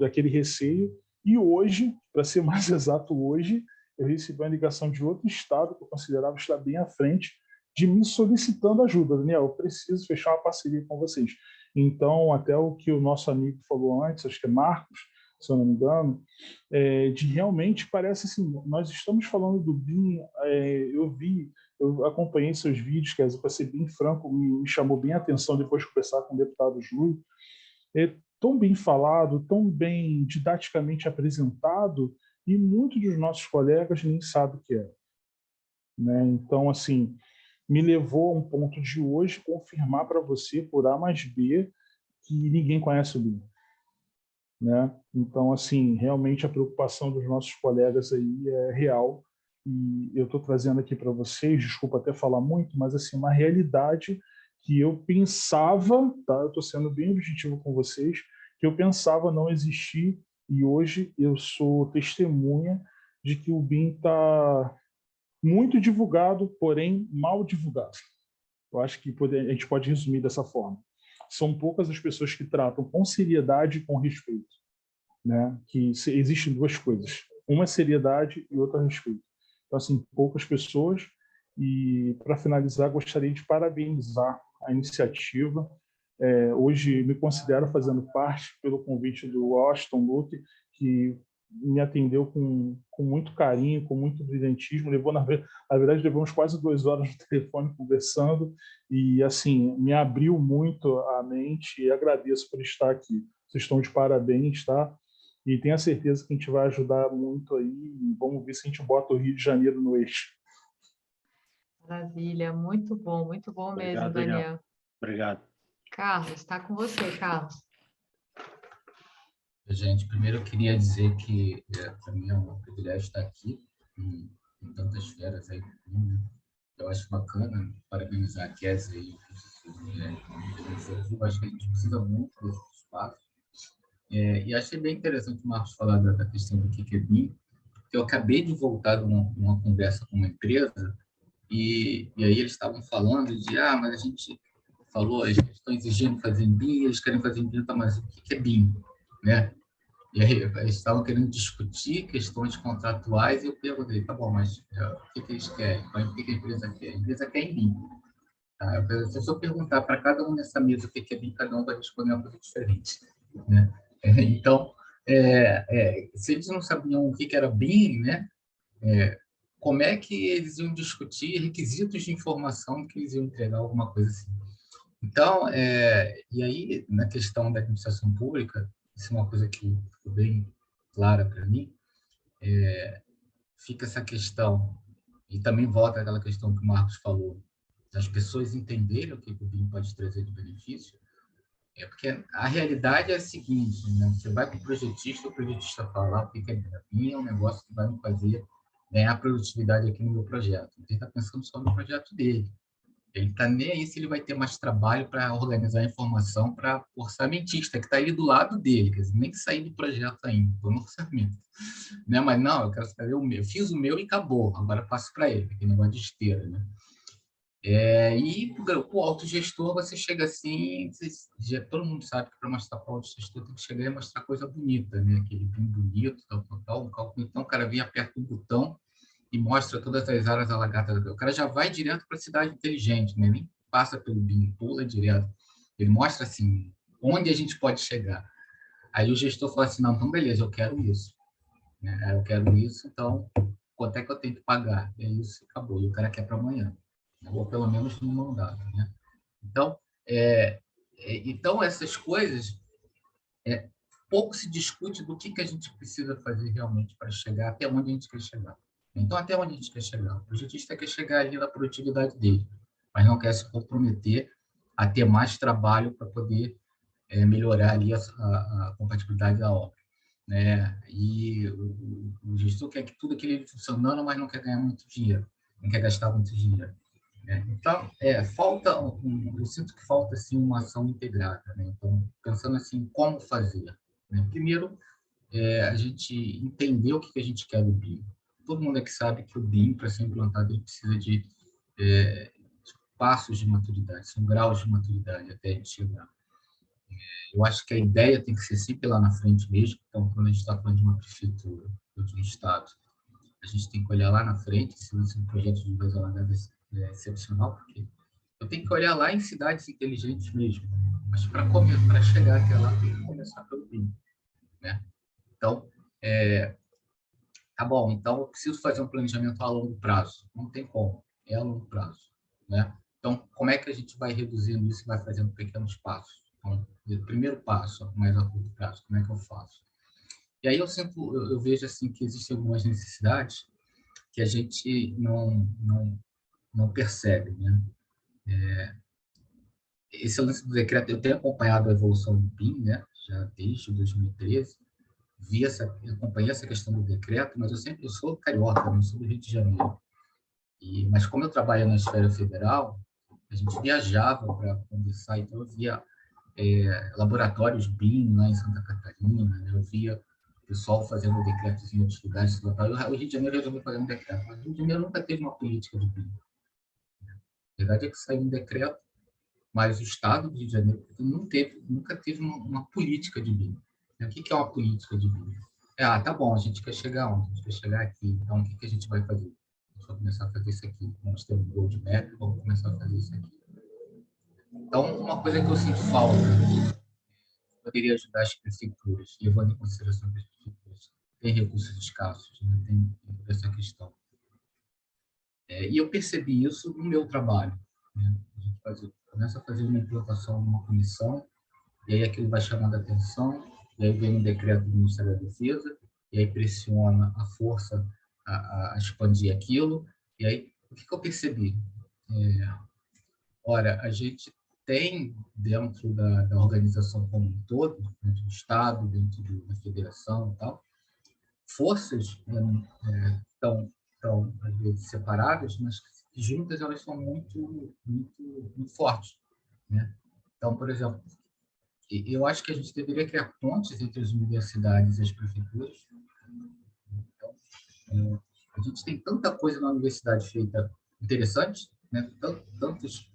aquele receio. E hoje, para ser mais exato, hoje, eu recebi uma ligação de outro estado que eu considerava estar bem à frente, de me solicitando ajuda. Daniel, eu preciso fechar uma parceria com vocês. Então, até o que o nosso amigo falou antes, acho que é Marcos, se eu não me engano, de realmente parece assim, nós estamos falando do BIM, eu acompanhei seus vídeos, quer dizer, para ser bem franco, me chamou bem a atenção depois de conversar com o deputado Júlio, é tão bem falado, tão bem didaticamente apresentado, e muitos dos nossos colegas nem sabem o que é, né? Então, assim, me levou a um ponto de hoje confirmar para você, por A mais B, que ninguém conhece o BIM, né? Então, assim, realmente a preocupação dos nossos colegas aí é real, e eu estou trazendo aqui para vocês, desculpa até falar muito, mas assim, uma realidade que eu pensava, tá? Eu estou sendo bem objetivo com vocês, que eu pensava não existir, e hoje eu sou testemunha de que o BIM está muito divulgado, porém mal divulgado. Eu acho que a gente pode resumir dessa forma. São poucas as pessoas que tratam com seriedade e com respeito, né? Que existem duas coisas. Uma é seriedade e outra é respeito. Então, assim, poucas pessoas. E, para finalizar, gostaria de parabenizar a iniciativa. Hoje me considero fazendo parte, pelo convite do Austin Luke, que me atendeu com muito carinho, com muito brilhantismo. Na verdade, levamos quase 2 horas no telefone conversando e, assim, me abriu muito a mente e agradeço por estar aqui. Vocês estão de parabéns, tá? E tenho a certeza que a gente vai ajudar muito aí. E vamos ver se a gente bota o Rio de Janeiro no eixo. Maravilha, muito bom mesmo, Obrigado, Daniel. Obrigado. Carlos, está com você, Carlos. Gente, primeiro eu queria dizer que para mim é um privilégio estar aqui em tantas feras aí. Né? Eu acho bacana parabenizar a Kézia e eu acho que a gente precisa muito desse espaço. E achei bem interessante o Marcos falar da questão do que é BIM, porque eu acabei de voltar de uma conversa com uma empresa e aí eles estavam falando de, mas a gente falou, eles estão exigindo fazer em BIM, eles querem fazer em BIM, tá, mas o que é BIM? Né? E aí eles estavam querendo discutir questões contratuais e eu perguntei, tá bom, mas o que eles querem? O que a empresa quer? A empresa quer em BIM. Tá? Se eu perguntar para cada um nessa mesa o que é BIM, cada um vai responder uma coisa diferente. Né? Então, se eles não sabiam o que era BIM, né? Como é que eles iam discutir requisitos de informação que eles iam entregar, alguma coisa assim. Então, e aí, na questão da administração pública, isso é uma coisa que ficou bem clara para mim, fica essa questão, e também volta aquela questão que o Marcos falou, das pessoas entenderem o que o BIM pode trazer de benefício, porque a realidade é a seguinte, né? Você vai para o projetista fala o que é BIM, é um negócio que vai me fazer ganhar produtividade aqui no meu projeto. Ele está pensando só no projeto dele. Ele está nem aí se ele vai ter mais trabalho para organizar a informação para o orçamentista, que está ali do lado dele, quer dizer, nem sair do projeto ainda, estou no orçamento. Né? Mas não, eu quero saber o meu. Eu fiz o meu e acabou, agora passo para ele, aquele negócio de esteira. Né? E para o autogestor, você chega assim, todo mundo sabe que para mostrar para o autogestor tem que chegar e mostrar coisa bonita, né? Aquele bem bonito, tal, um cálculo. Então, o cara vem, aperta o botão e mostra todas as áreas alagadas. O cara já vai direto para a cidade inteligente, né? Nem passa pelo BIM, pula direto. Ele mostra assim, onde a gente pode chegar. Aí o gestor fala assim, não, então beleza, eu quero isso. Né? Eu quero isso, então quanto é que eu tenho que pagar? É isso, acabou. E o cara quer para amanhã. Ou pelo menos no mandato. Né? Então, essas coisas, pouco se discute do que a gente precisa fazer realmente para chegar até onde a gente quer chegar. Então, até onde a gente quer chegar? O projetista quer chegar ali na produtividade dele, mas não quer se comprometer a ter mais trabalho para poder melhorar ali a compatibilidade da obra. Né? E o gestor quer que tudo aquilo funcionando, mas não quer ganhar muito dinheiro, não quer gastar muito dinheiro. Então, eu sinto que falta assim, uma ação integrada. Né? Então, pensando assim, como fazer? Né? Primeiro, a gente entender o que a gente quer do BIM. Todo mundo aqui sabe que o BIM, para ser implantado, ele precisa de passos de maturidade, são graus de maturidade até a gente chegar. Eu acho que a ideia tem que ser sempre lá na frente mesmo. Então, quando a gente está falando de uma prefeitura ou de um estado, a gente tem que olhar lá na frente, se um projeto de Baía Alagadas é excepcional, porque eu tenho que olhar lá em cidades inteligentes mesmo. Mas para chegar até lá, tem que começar pelo BIM. Né? Então, tá bom, então eu preciso fazer um planejamento a longo prazo. Não tem como, é a longo prazo. Né? Então, como é que a gente vai reduzindo isso e vai fazendo pequenos passos? Então, o primeiro passo, mais a curto prazo, como é que eu faço? E aí eu vejo assim que existem algumas necessidades que a gente não percebe, né? Esse lance do decreto, eu tenho acompanhado a evolução do BIM, né? Já desde 2013, acompanhei essa questão do decreto, mas eu sou carioca, não sou do Rio de Janeiro. Mas como eu trabalho na esfera federal, a gente viajava para conversar, então eu via laboratórios BIM lá em Santa Catarina, né? Eu via o pessoal fazendo decretos em atividades lotais. O Rio de Janeiro resolveu fazer um decreto, mas o Rio de Janeiro nunca teve uma política de BIM. A verdade é que saiu um decreto, mas o Estado do Rio de Janeiro nunca teve uma política de BIM. O que é uma política de BIM? Tá bom, a gente quer chegar onde? A gente quer chegar aqui, então o que a gente vai fazer? A gente vai começar a fazer isso aqui. Vamos ter um roadmap, vamos começar a fazer isso aqui. Então, uma coisa que eu sinto falta, poderia ajudar as prefeituras, levando em consideração que as prefeituras têm recursos escassos, né? Tem essa questão. E eu percebi isso no meu trabalho, né? A gente começa a fazer uma implantação numa comissão, e aí aquilo vai chamando a atenção, e aí vem um decreto do Ministério da Defesa, e aí pressiona a força a expandir aquilo, e aí o que eu percebi? Ora, a gente tem dentro da organização como um todo, dentro do Estado, dentro da federação e tal, forças estão às vezes separadas, mas que juntas elas são muito fortes, né? Então, por exemplo, eu acho que a gente deveria criar pontes entre as universidades e as prefeituras. Então, a gente tem tanta coisa na universidade feita interessante, né? Tantos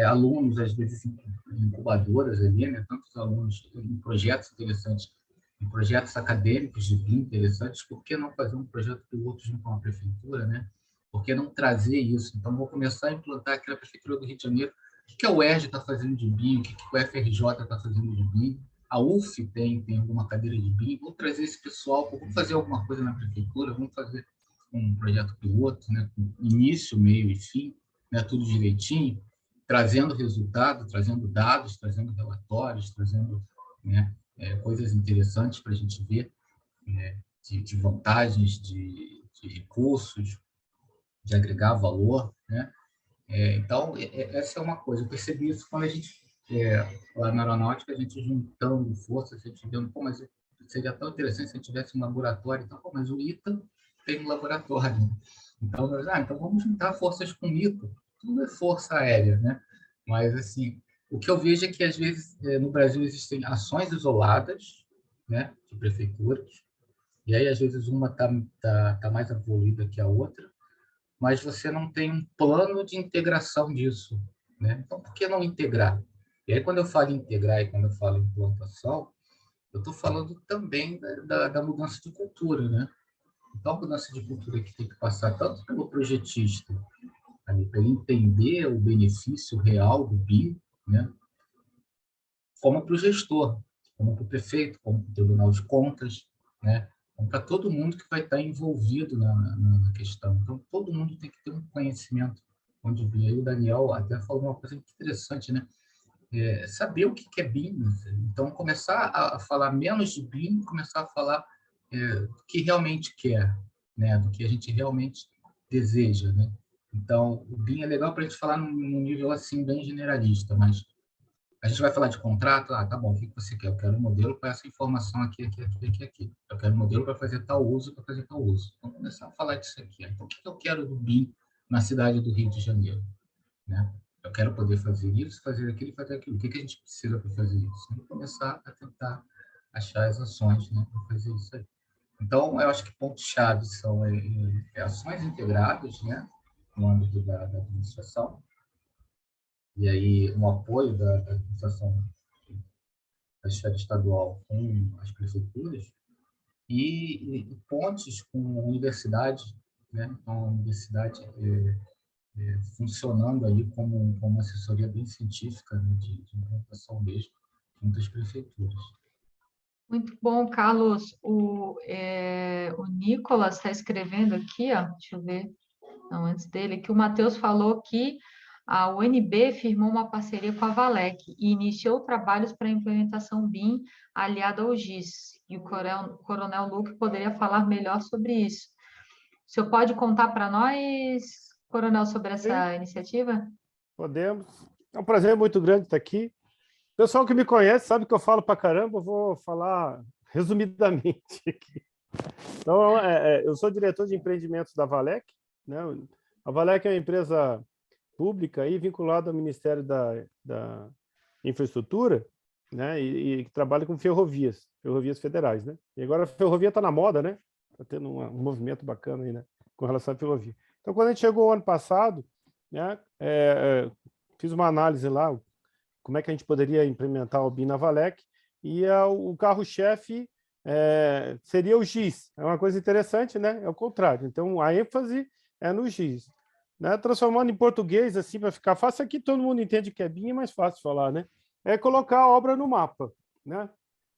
alunos, às vezes, em incubadoras ali, né? Tantos alunos em projetos interessantes, em projetos acadêmicos de BIM interessantes. Por que não fazer um projeto piloto junto com a prefeitura, né? Por que não trazer isso? Então, vou começar a implantar aqui na Prefeitura do Rio de Janeiro. O que a UERJ está fazendo de BIM? O que o FRJ está fazendo de BIM? A UF tem alguma cadeira de BIM? Vou trazer esse pessoal, vamos fazer alguma coisa na prefeitura, vamos fazer um projeto piloto, né? Com início, meio e fim, né? Tudo direitinho, trazendo resultado, trazendo dados, trazendo relatórios, trazendo, né, coisas interessantes para a gente ver, de vantagens, de recursos, de agregar valor, né? Então, essa é uma coisa. Eu percebi isso quando a gente, lá na aeronáutica, a gente juntando forças, a gente vendo, mas seria tão interessante se a gente tivesse um laboratório. Então, mas o ITA tem um laboratório. Então, então vamos juntar forças com o ITA. Tudo é força aérea, né? Mas, assim, o que eu vejo é que, às vezes, no Brasil existem ações isoladas, né, de prefeituras, e aí, às vezes, uma tá mais evoluída que a outra, mas você não tem um plano de integração disso, né? Então, por que não integrar? E aí, quando eu falo em integrar e quando eu falo em implantação, eu estou falando também da mudança de cultura, né? Então, a mudança de cultura que tem que passar tanto pelo projetista, para ele entender o benefício real do BIM, né? Como para o gestor, como para o prefeito, como para o Tribunal de Contas, né? Como para todo mundo que vai estar envolvido na questão. Então, todo mundo tem que ter um conhecimento onde BIM. Aí o Daniel até falou uma coisa muito interessante, né? Saber o que é BIM. Então, começar a falar menos de BIM, começar a falar do que realmente quer, né? Do que a gente realmente deseja, né? Então, o BIM é legal para a gente falar num nível assim bem generalista, mas a gente vai falar de contrato, tá bom, o que você quer? Eu quero um modelo para essa informação aqui. Eu quero um modelo para fazer tal uso, para fazer tal uso. Vamos começar a falar disso aqui. Então, o que eu quero do BIM na cidade do Rio de Janeiro? Né? Eu quero poder fazer isso, fazer aquilo e fazer aquilo. O que a gente precisa para fazer isso? Vamos começar a tentar achar as ações, né, para fazer isso aí. Então, eu acho que pontos-chave são ações integradas, né, no âmbito da administração, e aí um apoio da administração da esfera estadual com as prefeituras, e pontes com a universidade, né, então a universidade funcionando ali como uma assessoria bem científica, né, de implantação mesmo, junto às prefeituras. Muito bom, Carlos. O Nicolas está escrevendo aqui, ó, deixa eu ver, não, antes dele, que o Matheus falou que A UNB firmou uma parceria com a Valec e iniciou trabalhos para a implementação BIM aliada ao GIS. E o Coronel Luque poderia falar melhor sobre isso. O senhor pode contar para nós, Coronel, sobre essa iniciativa? Podemos. É um prazer muito grande estar aqui. O pessoal que me conhece sabe que eu falo para caramba, eu vou falar resumidamente aqui. Então, eu sou diretor de empreendimentos da Valec, né? A Valec é uma empresa pública aí, vinculada ao Ministério da Infraestrutura, né? E que trabalha com ferrovias federais, né? E agora a ferrovia está na moda, né? Está tendo um movimento bacana aí, né? Com relação à ferrovia. Então, quando a gente chegou ano passado, né? Fiz uma análise lá, como é que a gente poderia implementar o BIM na Valec, e o carro-chefe seria o GIS. É uma coisa interessante, né? É o contrário. Então, a ênfase é no GIS. Né? Transformando em português, assim, para ficar fácil, aqui todo mundo entende que é BIM, é mais fácil falar, né? É colocar a obra no mapa, né?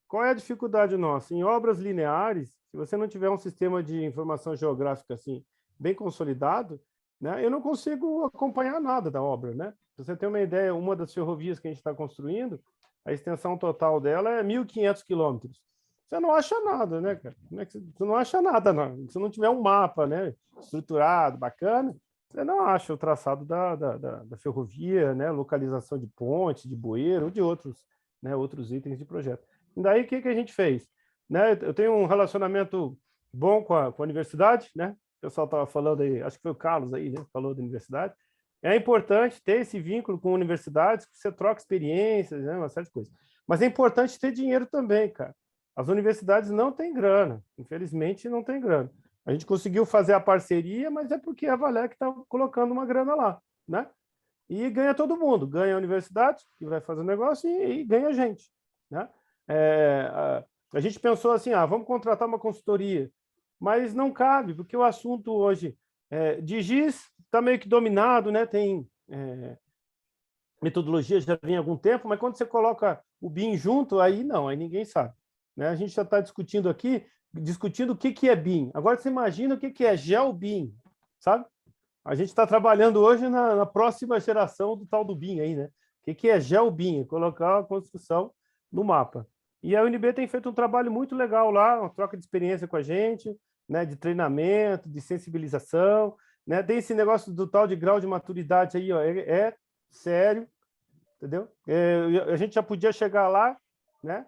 Qual é a dificuldade nossa? Em obras lineares, se você não tiver um sistema de informação geográfica assim, bem consolidado, né? Eu não consigo acompanhar nada da obra, né? Pra você ter uma ideia, uma das ferrovias que a gente está construindo, a extensão total dela é 1.500 quilômetros. Você não acha nada, né, cara? Você não acha nada, não. Se não tiver um mapa, né, estruturado, bacana, você não acha o traçado da ferrovia, né, localização de ponte, de bueiro, ou de outros, né, outros itens de projeto. E daí, o que a gente fez? Né, eu tenho um relacionamento bom com a universidade, né? O pessoal estava falando aí, acho que foi o Carlos aí, né, falou da universidade. É importante ter esse vínculo com universidades, que você troca experiências, né, uma série de coisas. Mas é importante ter dinheiro também, cara. As universidades não têm grana, infelizmente não tem grana. A gente conseguiu fazer a parceria, mas é porque a Valec está colocando uma grana lá, né? E ganha todo mundo, ganha a universidade, que vai fazer o negócio, e ganha a gente, né? A gente pensou assim, vamos contratar uma consultoria, mas não cabe, porque o assunto hoje de GIS está meio que dominado, né? Tem metodologia, já vem há algum tempo, mas quando você coloca o BIM junto, aí não, aí ninguém sabe. Né? A gente já está discutindo aqui, o que é BIM. Agora você imagina o que é GeoBIM, sabe? A gente está trabalhando hoje na próxima geração do tal do BIM aí, né? O que é GeoBIM? É colocar a construção no mapa. E a UNB tem feito um trabalho muito legal lá, uma troca de experiência com a gente, né? De treinamento, de sensibilização, né? Tem esse negócio do tal de grau de maturidade aí, ó, é sério, entendeu? A gente já podia chegar lá, né?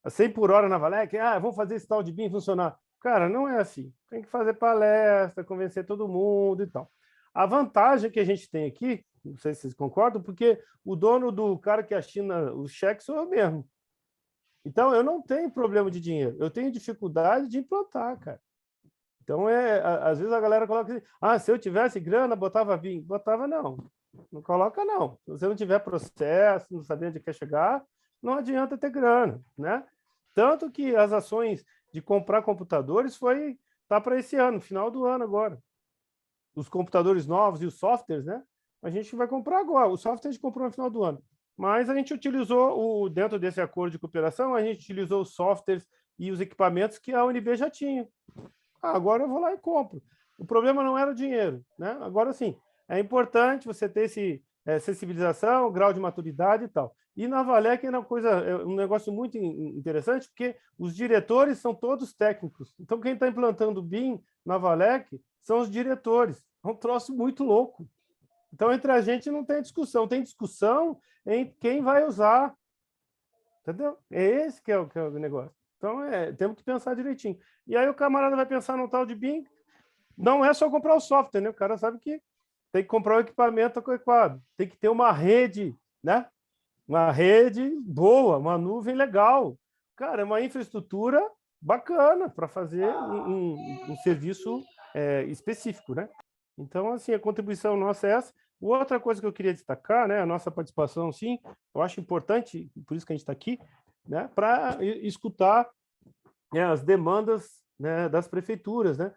A 100 por hora na Valec, vamos fazer esse tal de BIM funcionar. Cara, não é assim. Tem que fazer palestra, convencer todo mundo e tal. A vantagem que a gente tem aqui, não sei se vocês concordam, porque o dono do cara que assina o cheque sou eu mesmo. Então, eu não tenho problema de dinheiro. Eu tenho dificuldade de implantar, cara. Então, às vezes a galera coloca assim, se eu tivesse grana, botava BIM. Botava não. Não coloca não. Se você não tiver processo, não saber onde quer chegar, não adianta ter grana, né? Tanto que as ações de comprar computadores tá para esse ano, final do ano agora. Os computadores novos e os softwares, né? A gente vai comprar agora. O software a gente comprou no final do ano. Mas a gente utilizou, dentro desse acordo de cooperação, a gente utilizou os softwares e os equipamentos que a UNB já tinha. Agora eu vou lá e compro. O problema não era o dinheiro, né? Agora sim, é importante você ter sensibilização, grau de maturidade e tal. E na Valec é um negócio muito interessante, porque os diretores são todos técnicos. Então, quem está implantando BIM na Valec são os diretores. É um troço muito louco. Então, entre a gente não tem discussão. Tem discussão em quem vai usar. Entendeu? É esse que é o negócio. Então, temos que pensar direitinho. E aí o camarada vai pensar no tal de BIM. Não é só comprar o software, né? O cara sabe que tem que comprar o equipamento adequado. Tem que ter uma rede, né? Uma rede boa, uma nuvem legal. Cara, é uma infraestrutura bacana para fazer um serviço específico, né? Então, assim, a contribuição nossa é essa. Outra coisa que eu queria destacar, né? A nossa participação, sim, eu acho importante, por isso que a gente está aqui, né? Para escutar as demandas, né, das prefeituras, né?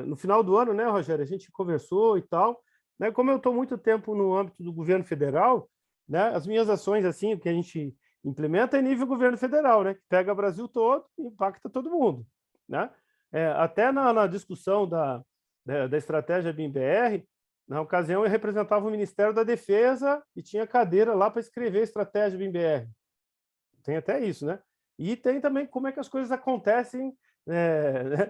No final do ano, né, Rogério, a gente conversou e tal, né? Como eu estou muito tempo no âmbito do governo federal, né, as minhas ações, assim, o que a gente implementa é nível governo federal, né? Que pega o Brasil todo e impacta todo mundo, né? Até na discussão da estratégia BIM-BR, Na ocasião, eu representava o Ministério da Defesa e tinha cadeira lá para escrever a estratégia do BIM-BR. Tem até isso, né? E tem também como é que as coisas acontecem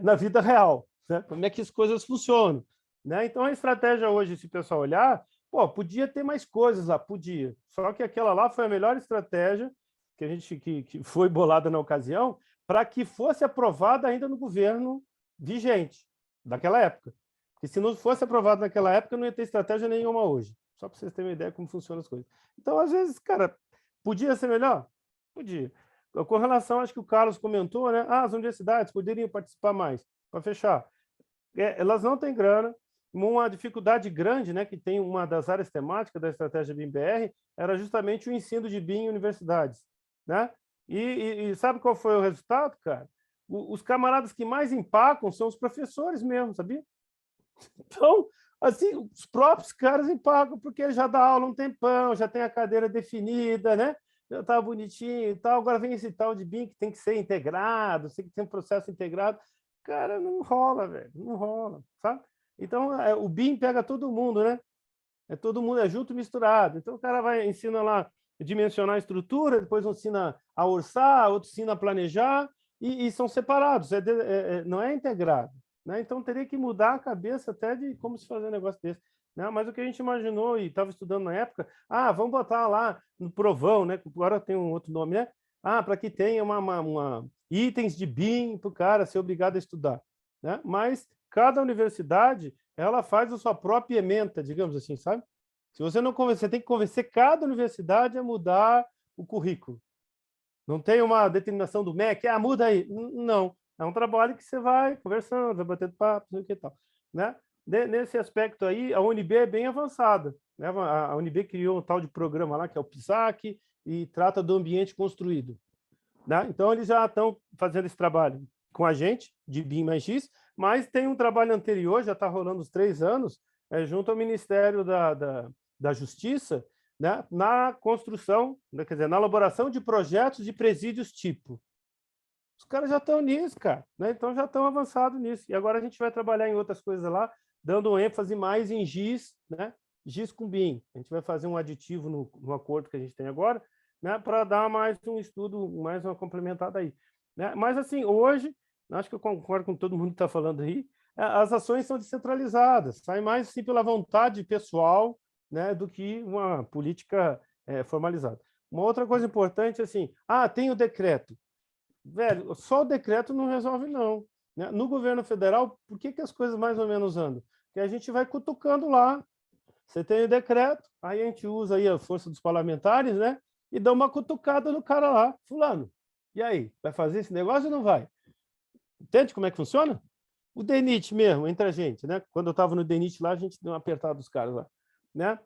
na vida real, né? Como é que as coisas funcionam, né? Então, a estratégia hoje, se o pessoal olhar, pô, podia ter mais coisas lá, podia. Só que aquela lá foi a melhor estratégia que foi bolada na ocasião para que fosse aprovada ainda no governo vigente daquela época. Porque se não fosse aprovado naquela época, não ia ter estratégia nenhuma hoje. Só para vocês terem uma ideia de como funcionam as coisas. Então, às vezes, cara, podia ser melhor? Podia. Com relação, acho que o Carlos comentou, né? As universidades poderiam participar mais. Para fechar, elas não têm grana. Uma dificuldade grande, né, que tem uma das áreas temáticas da estratégia BIM-BR era justamente o ensino de BIM em universidades, né? E sabe qual foi o resultado, cara? Os camaradas que mais empacam são os professores mesmo, sabia? Então, assim, os próprios caras empacam, porque já dá aula um tempão, já tem a cadeira definida, né? Já está bonitinho e tal. Agora vem esse tal de BIM que tem que ser integrado, tem que ter um processo integrado. Cara, não rola, velho, não rola, sabe? Então, o BIM pega todo mundo, né? Todo mundo, junto e misturado. Então, o cara ensina lá a dimensionar a estrutura, depois ensina a orçar, outro ensina a planejar, e são separados, não é integrado, né? Então, teria que mudar a cabeça até de como se fazer um negócio desse. Né? Mas o que a gente imaginou e estava estudando na época, vamos botar lá no provão, né? Agora tem um outro nome, né? Para que tenha itens de BIM para o cara ser obrigado a estudar. Né? Mas cada universidade ela faz a sua própria ementa, digamos assim, sabe? Se você não convencer, você tem que convencer cada universidade a mudar o currículo. Não tem uma determinação do MEC, muda aí. Não. É um trabalho que você vai conversando, vai batendo papo, não sei o que tal. Né? Nesse aspecto aí, a UNB é bem avançada. Né? A UNB criou um tal de programa lá, que é o PSAC, e trata do ambiente construído. Né? Então, eles já estão fazendo esse trabalho com a gente, de BIM mais X, mas tem um trabalho anterior, já está rolando os 3 anos, junto ao Ministério da Justiça, né? Na construção, né? Quer dizer, na elaboração de projetos de presídios tipo. Os caras já estão nisso, cara, né? Então já estão avançados nisso. E agora a gente vai trabalhar em outras coisas lá, dando ênfase mais em GIS, né? GIS com BIM. A gente vai fazer um aditivo no acordo que a gente tem agora, né? Para dar mais um estudo, mais uma complementada aí. Né? Mas, assim, hoje, acho que eu concordo com todo mundo que está falando aí, as ações são descentralizadas, saem mais assim, pela vontade pessoal, né, do que uma política formalizada. Uma outra coisa importante, assim, tem o decreto. Velho, só o decreto não resolve, não. Né? No governo federal, por que as coisas mais ou menos andam? Porque a gente vai cutucando lá. Você tem o decreto, aí a gente usa aí a força dos parlamentares, né, e dá uma cutucada no cara lá, fulano. E aí, vai fazer esse negócio ou não vai? Entende como é que funciona? O DENIT mesmo, entre a gente, né? Quando eu estava no DENIT lá, a gente deu uma apertada dos caras lá, né?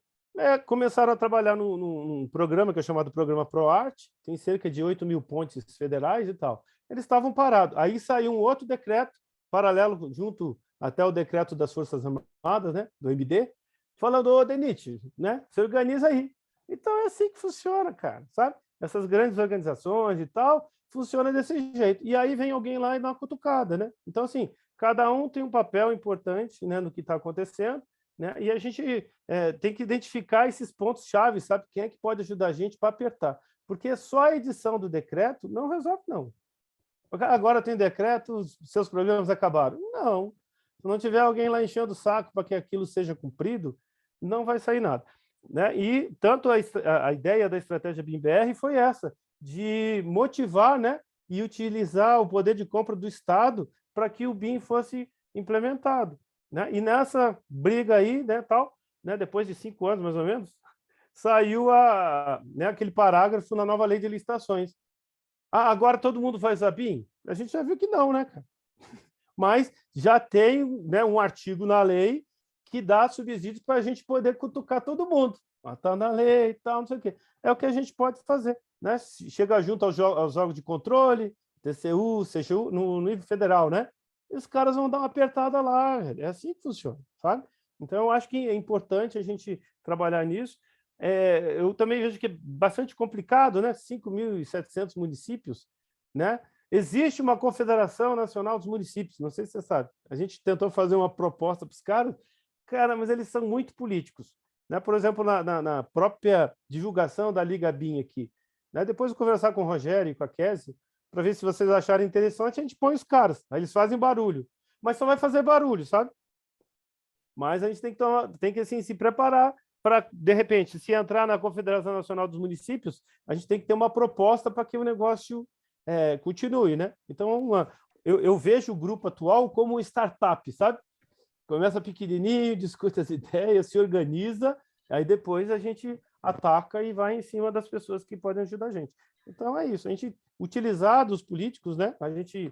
Começaram a trabalhar num programa que é chamado Programa ProArt, tem cerca de 8.000 pontes federais e tal. Eles estavam parados. Aí saiu um outro decreto, paralelo, junto até o decreto das Forças Armadas, né? Do MD, falando, ô DENIT, né? Se organiza aí. Então é assim que funciona, cara, sabe? Essas grandes organizações e tal, funciona desse jeito. E aí vem alguém lá e dá uma cutucada, né? Então, assim, cada um tem um papel importante, né, no que está acontecendo, né? E a gente tem que identificar esses pontos-chave, sabe? Quem é que pode ajudar a gente para apertar? Porque só a edição do decreto não resolve, não. Agora tem decreto, seus problemas acabaram. Não. Se não tiver alguém lá enchendo o saco para que aquilo seja cumprido, não vai sair nada. Né? E tanto a ideia da estratégia BIM-BR foi essa, de motivar, né, e utilizar o poder de compra do Estado para que o BIM fosse implementado. Né? E nessa briga aí, né, tal, né, depois de 5 anos, mais ou menos, saiu aquele parágrafo na nova lei de licitações. Agora todo mundo faz a BIM? A gente já viu que não, né, cara? Mas já tem, né, um artigo na lei que dá subsídios para a gente poder cutucar todo mundo. Está na lei e tal, não sei o quê. É o que a gente pode fazer. Né? Chega junto aos órgãos de controle, TCU, CGU, no nível federal, né? E os caras vão dar uma apertada lá. É assim que funciona, sabe? Então, eu acho que é importante a gente trabalhar nisso. Eu também vejo que é bastante complicado, né? 5.700 municípios, né? Existe uma Confederação Nacional dos Municípios, não sei se você sabe. A gente tentou fazer uma proposta para os caras, Cara, mas eles são muito políticos, né? Por exemplo, na própria divulgação da Liga BIM aqui, né? Depois de conversar com o Rogério e com a Kézia, para ver se vocês acharem interessante, a gente põe os caras, aí eles fazem barulho, mas só vai fazer barulho, sabe? Mas a gente tem que assim, se preparar para, de repente, se entrar na Confederação Nacional dos Municípios, a gente tem que ter uma proposta para que o negócio continue, né? Então, eu vejo o grupo atual como startup, sabe? Começa pequenininho, discute as ideias, se organiza, aí depois a gente ataca e vai em cima das pessoas que podem ajudar a gente. Então, é isso. A gente utilizar dos políticos, né? A gente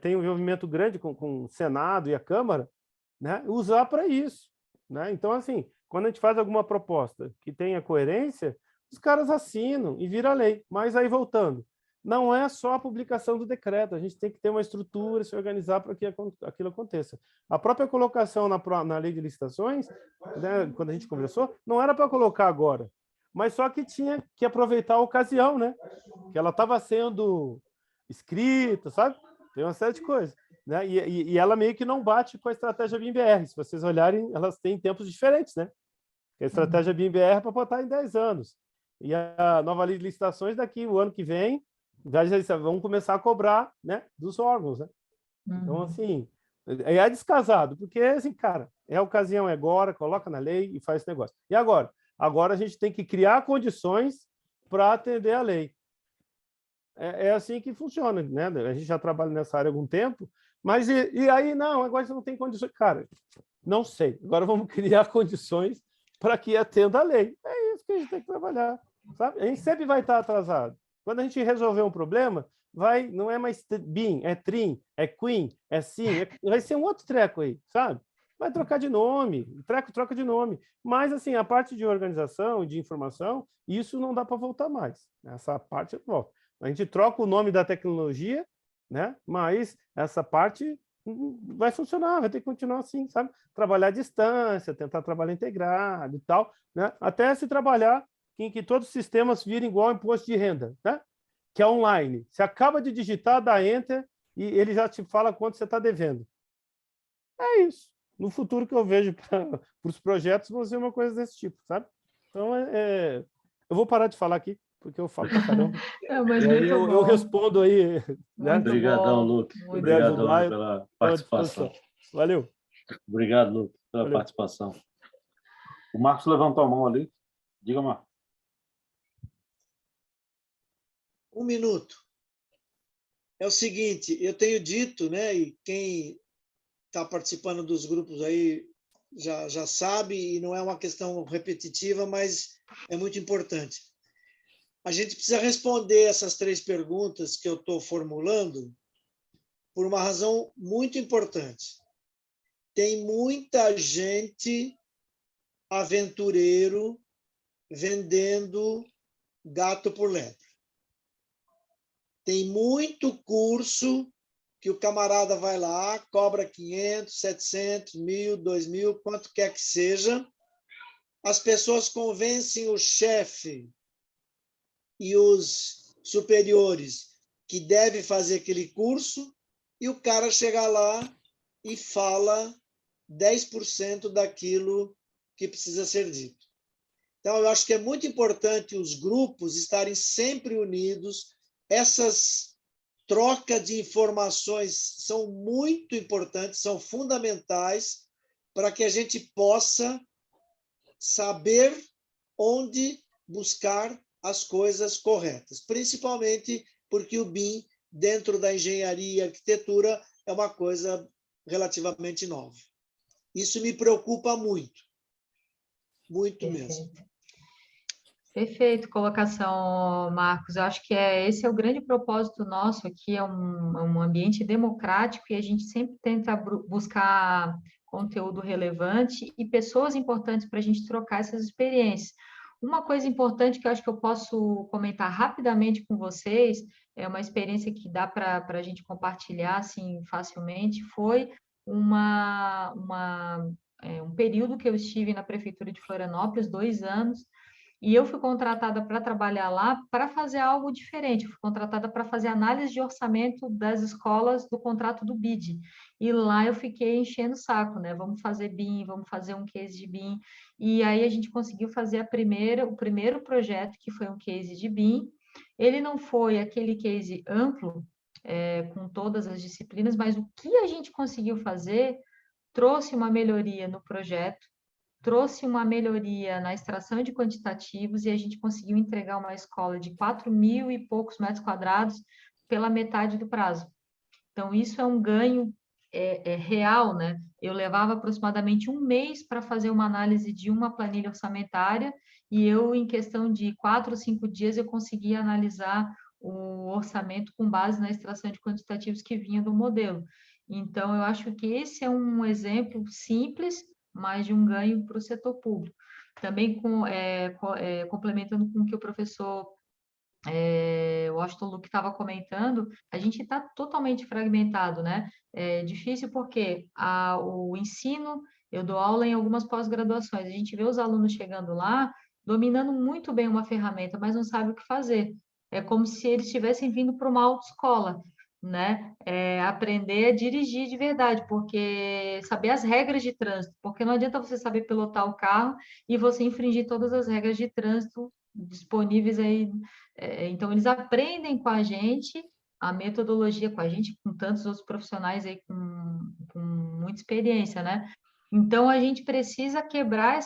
tem um envolvimento grande com o Senado e a Câmara, né? Usar para isso, né? Então, assim, quando a gente faz alguma proposta que tenha coerência, os caras assinam e vira lei. Mas aí, voltando, não é só a publicação do decreto, a gente tem que ter uma estrutura, se organizar para que aquilo aconteça. A própria colocação na lei de licitações, né, quando a gente conversou, não era para colocar agora, mas só que tinha que aproveitar a ocasião, né? Que ela estava sendo escrita, sabe? Tem uma série de coisas. Né? E ela meio que não bate com a estratégia BIM-BR. Se vocês olharem, elas têm tempos diferentes, né? A estratégia BIM-BR é para botar em 10 anos. E a nova lei de licitações, daqui o ano que vem, já vão começar a cobrar, né, dos órgãos, né? Então, assim, é descasado, porque, assim, cara, é a ocasião, é agora, coloca na lei e faz esse negócio. E agora? Agora a gente tem que criar condições para atender a lei. É assim que funciona, né? A gente já trabalha nessa área há algum tempo, mas e aí, não, agora você não tem condições. Cara, não sei. Agora vamos criar condições para que atenda a lei. É isso que a gente tem que trabalhar, sabe? A gente sempre vai estar atrasado. Quando a gente resolver um problema, não é mais BIM, é TRIM, é Queen, é SIM, vai ser um outro treco aí, sabe? Vai trocar de nome, treco troca de nome. Mas, assim, a parte de organização, de informação, isso não dá para voltar mais. Essa parte volta. A gente troca o nome da tecnologia, né? Mas essa parte vai funcionar, vai ter que continuar assim, sabe? Trabalhar à distância, tentar trabalhar integrado e tal, né? Até se trabalhar em que todos os sistemas virem igual ao imposto de renda, né? Que é online. Você acaba de digitar, dá Enter e ele já te fala quanto você está devendo. É isso. No futuro que eu vejo para os projetos, vão ser uma coisa desse tipo, sabe? Então, eu vou parar de falar aqui, porque eu falo pra caramba. Mas eu respondo aí. Né? Obrigadão, Luke. Obrigadão pela participação. Valeu. Obrigado, Luke, pela participação. O Marcos levantou a mão ali. Diga, Marcos. 1 minuto. É o seguinte, eu tenho dito, né, e quem está participando dos grupos aí já sabe, e não é uma questão repetitiva, mas é muito importante. A gente precisa responder essas 3 perguntas que eu estou formulando por uma razão muito importante. Tem muita gente aventureiro vendendo gato por lebre. Tem muito curso que o camarada vai lá, cobra 500, 700, 1.000, 2.000, quanto quer que seja. As pessoas convencem o chefe e os superiores que deve fazer aquele curso e o cara chega lá e fala 10% daquilo que precisa ser dito. Então, eu acho que é muito importante os grupos estarem sempre unidos. Essas trocas de informações são muito importantes, são fundamentais para que a gente possa saber onde buscar as coisas corretas, principalmente porque o BIM, dentro da engenharia e arquitetura, é uma coisa relativamente nova. Isso me preocupa muito, muito mesmo. Perfeito colocação, Marcos. Eu acho que esse é o grande propósito nosso aqui, é um ambiente democrático e a gente sempre tenta buscar conteúdo relevante e pessoas importantes para a gente trocar essas experiências. Uma coisa importante que eu acho que eu posso comentar rapidamente com vocês, é uma experiência que dá para a gente compartilhar assim, facilmente, foi um período que eu estive na Prefeitura de Florianópolis, 2 anos, E eu fui contratada para trabalhar lá para fazer algo diferente. Eu fui contratada para fazer análise de orçamento das escolas do contrato do BID. E lá eu fiquei enchendo o saco, né? Vamos fazer BIM, vamos fazer um case de BIM. E aí a gente conseguiu fazer o primeiro projeto, que foi um case de BIM. Ele não foi aquele case amplo, com todas as disciplinas, mas o que a gente conseguiu fazer trouxe uma melhoria no projeto, trouxe uma melhoria na extração de quantitativos e a gente conseguiu entregar uma escola de 4.000 e poucos metros quadrados pela metade do prazo. Então, isso é um ganho real, né? Eu levava aproximadamente um mês para fazer uma análise de uma planilha orçamentária e eu, em questão de 4 ou 5 dias, eu conseguia analisar o orçamento com base na extração de quantitativos que vinha do modelo. Então, eu acho que esse é um exemplo simples, mas de um ganho para o setor público. Também complementando com o que o professor Washington Luke estava comentando, a gente está totalmente fragmentado, né? É difícil porque o ensino, eu dou aula em algumas pós-graduações, a gente vê os alunos chegando lá, dominando muito bem uma ferramenta, mas não sabe o que fazer. É como se eles estivessem vindo para uma autoescola, né? Aprender a dirigir de verdade, porque saber as regras de trânsito, porque não adianta você saber pilotar o carro e você infringir todas as regras de trânsito disponíveis aí. Então, eles aprendem com a gente, a metodologia com a gente, com tantos outros profissionais aí com muita experiência, né? Então, a gente precisa quebrar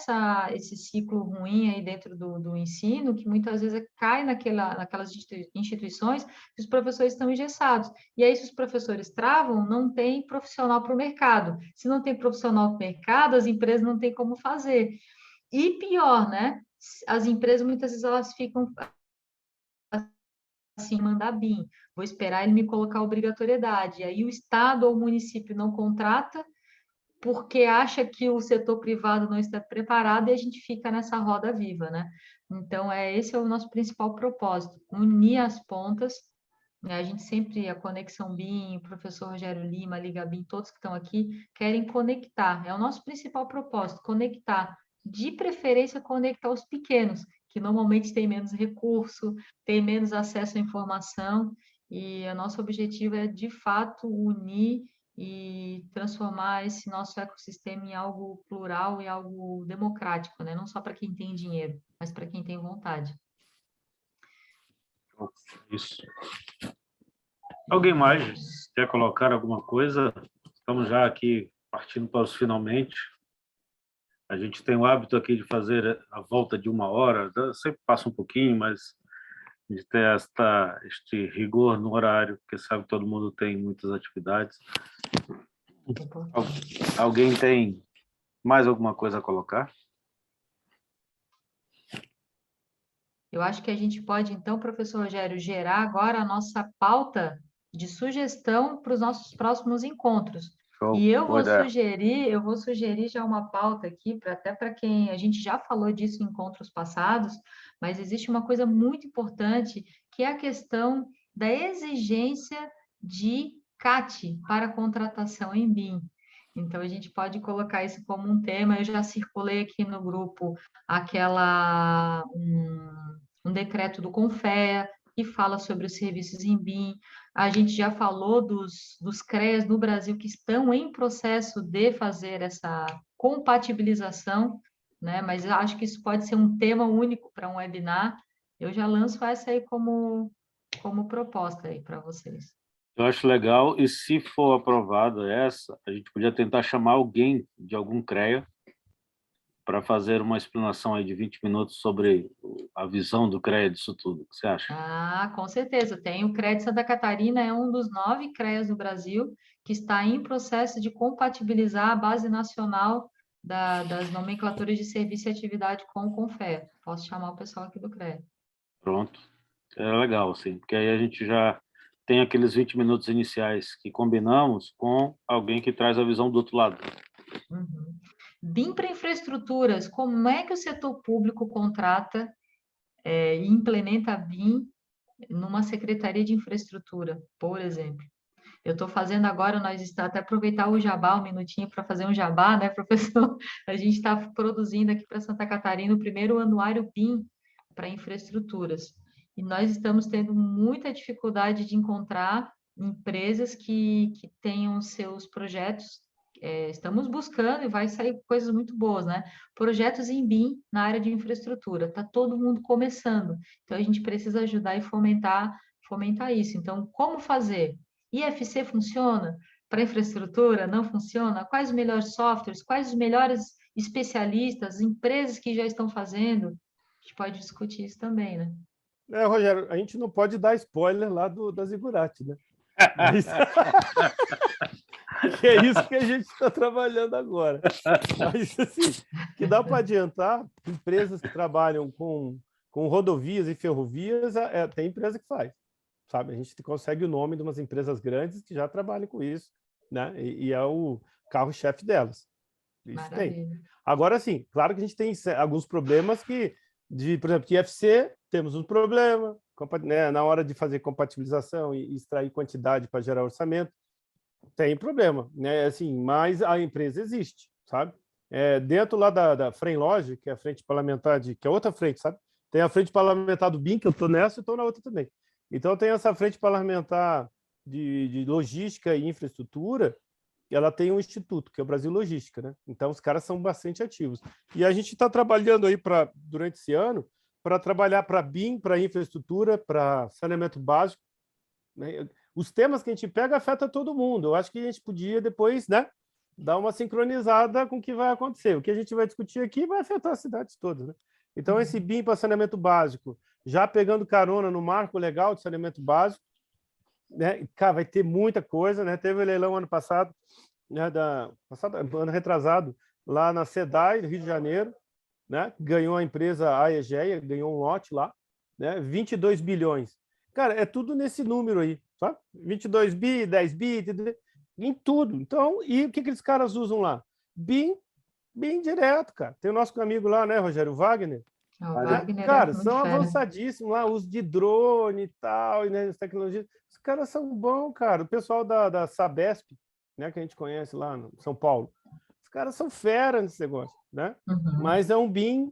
esse ciclo ruim aí dentro do ensino, que muitas vezes cai naquelas instituições que os professores estão engessados. E aí, se os professores travam, não tem profissional para o mercado. Se não tem profissional para o mercado, as empresas não têm como fazer. E pior, né? As empresas, muitas vezes, elas ficam assim, mandar BIM, vou esperar ele me colocar obrigatoriedade. Aí o Estado ou o município não contrata porque acha que o setor privado não está preparado e a gente fica nessa roda viva, né? Então, esse é o nosso principal propósito, unir as pontas, né? A gente sempre, a Conexão BIM, o professor Rogério Lima, Liga BIM, todos que estão aqui, querem conectar, é o nosso principal propósito, conectar, de preferência conectar os pequenos, que normalmente têm menos recurso, têm menos acesso à informação, e o nosso objetivo é, de fato, unir e transformar esse nosso ecossistema em algo plural e algo democrático, né? Não só para quem tem dinheiro, mas para quem tem vontade. Isso. Alguém mais quer colocar alguma coisa? Estamos já aqui partindo para os finalmente. A gente tem o hábito aqui de fazer a volta de 1 hora, sempre passa um pouquinho, mas de ter este rigor no horário, porque sabe que todo mundo tem muitas atividades. Alguém tem mais alguma coisa a colocar? Eu acho que a gente pode, então, professor Rogério, gerar agora a nossa pauta de sugestão para os nossos próximos encontros. Show. E eu vou sugerir já uma pauta aqui, até para quem a gente já falou disso em encontros passados, mas existe uma coisa muito importante, que é a questão da exigência de CAT para contratação em BIM. Então, a gente pode colocar isso como um tema. Eu já circulei aqui no grupo um decreto do CONFEA, que fala sobre os serviços em BIM. A gente já falou dos CREAs no Brasil que estão em processo de fazer essa compatibilização, né? Mas eu acho que isso pode ser um tema único para um webinar. Eu já lanço essa aí como proposta aí para vocês. Eu acho legal, e se for aprovada essa, a gente podia tentar chamar alguém de algum CREA para fazer uma explanação aí de 20 minutos sobre a visão do CREA disso tudo. O que você acha? Ah, com certeza. Tem o CREA de Santa Catarina, é um dos 9 CREAs do Brasil que está em processo de compatibilizar a base nacional das nomenclaturas de serviço e atividade com o CONFEA. Posso chamar o pessoal aqui do CREA. Pronto. É legal, sim, porque aí a gente já tem aqueles 20 minutos iniciais que combinamos com alguém que traz a visão do outro lado. Uhum. BIM para infraestruturas, como é que o setor público contrata e implementa BIM numa secretaria de infraestrutura, por exemplo? Eu estou fazendo agora, nós estamos até aproveitar o jabá, um minutinho para fazer um jabá, né, professor? A gente está produzindo aqui para Santa Catarina o primeiro anuário BIM para infraestruturas. E nós estamos tendo muita dificuldade de encontrar empresas que tenham seus projetos. Estamos buscando e vai sair coisas muito boas, né? Projetos em BIM na área de infraestrutura. Está todo mundo começando. Então, a gente precisa ajudar e fomentar isso. Então, como fazer? IFC funciona? Para infraestrutura, não funciona? Quais os melhores softwares? Quais os melhores especialistas, empresas que já estão fazendo? A gente pode discutir isso também, né? Rogério, a gente não pode dar spoiler lá da Zigurati, né? Mas... que é isso que a gente está trabalhando agora. Mas, assim, que dá para adiantar, empresas que trabalham com rodovias e ferrovias, tem empresa que faz, sabe? A gente consegue o nome de umas empresas grandes que já trabalham com isso, né? E é o carro-chefe delas. Isso Maravilha. tem. Agora, sim, claro que a gente tem alguns problemas por exemplo, que IFC, temos um problema, né, na hora de fazer compatibilização e extrair quantidade para gerar orçamento, tem problema, né? Assim, mas a empresa existe, sabe? Dentro lá da FRENLOG, que é a frente parlamentar que é outra frente, sabe? Tem a frente parlamentar do BIM, que eu estou nessa e estou na outra também. Então, tem essa frente parlamentar de logística e infraestrutura, ela tem um instituto, que é o Brasil Logística, né? Então, os caras são bastante ativos. E a gente está trabalhando aí durante esse ano para trabalhar para BIM, para infraestrutura, para saneamento básico, né? Os temas que a gente pega afetam todo mundo. Eu acho que a gente podia depois, né, dar uma sincronizada com o que vai acontecer. O que a gente vai discutir aqui vai afetar as cidades todas, né? Então, esse BIM para saneamento básico, já pegando carona no marco legal de saneamento básico, né? Cara, vai ter muita coisa, né? Teve o leilão ano passado, né, ano retrasado, lá na SEDAI, do Rio de Janeiro, né? Ganhou a empresa Aegea, ganhou um lote lá, né? 22 bilhões. Cara, é tudo nesse número aí, sabe? 22 bi, 10 bi, em tudo. Então, e o que aqueles caras usam lá? BIM direto, cara. Tem o nosso amigo lá, né, Rogério Wagner? O Wagner Cara, é muito são fera. avançadíssimos lá, uso de drone e tal, e né, as tecnologias. Os caras são bons, cara. O pessoal da Sabesp, né, que a gente conhece lá no São Paulo, os caras são fera nesse negócio, né? Uhum. Mas é um BIM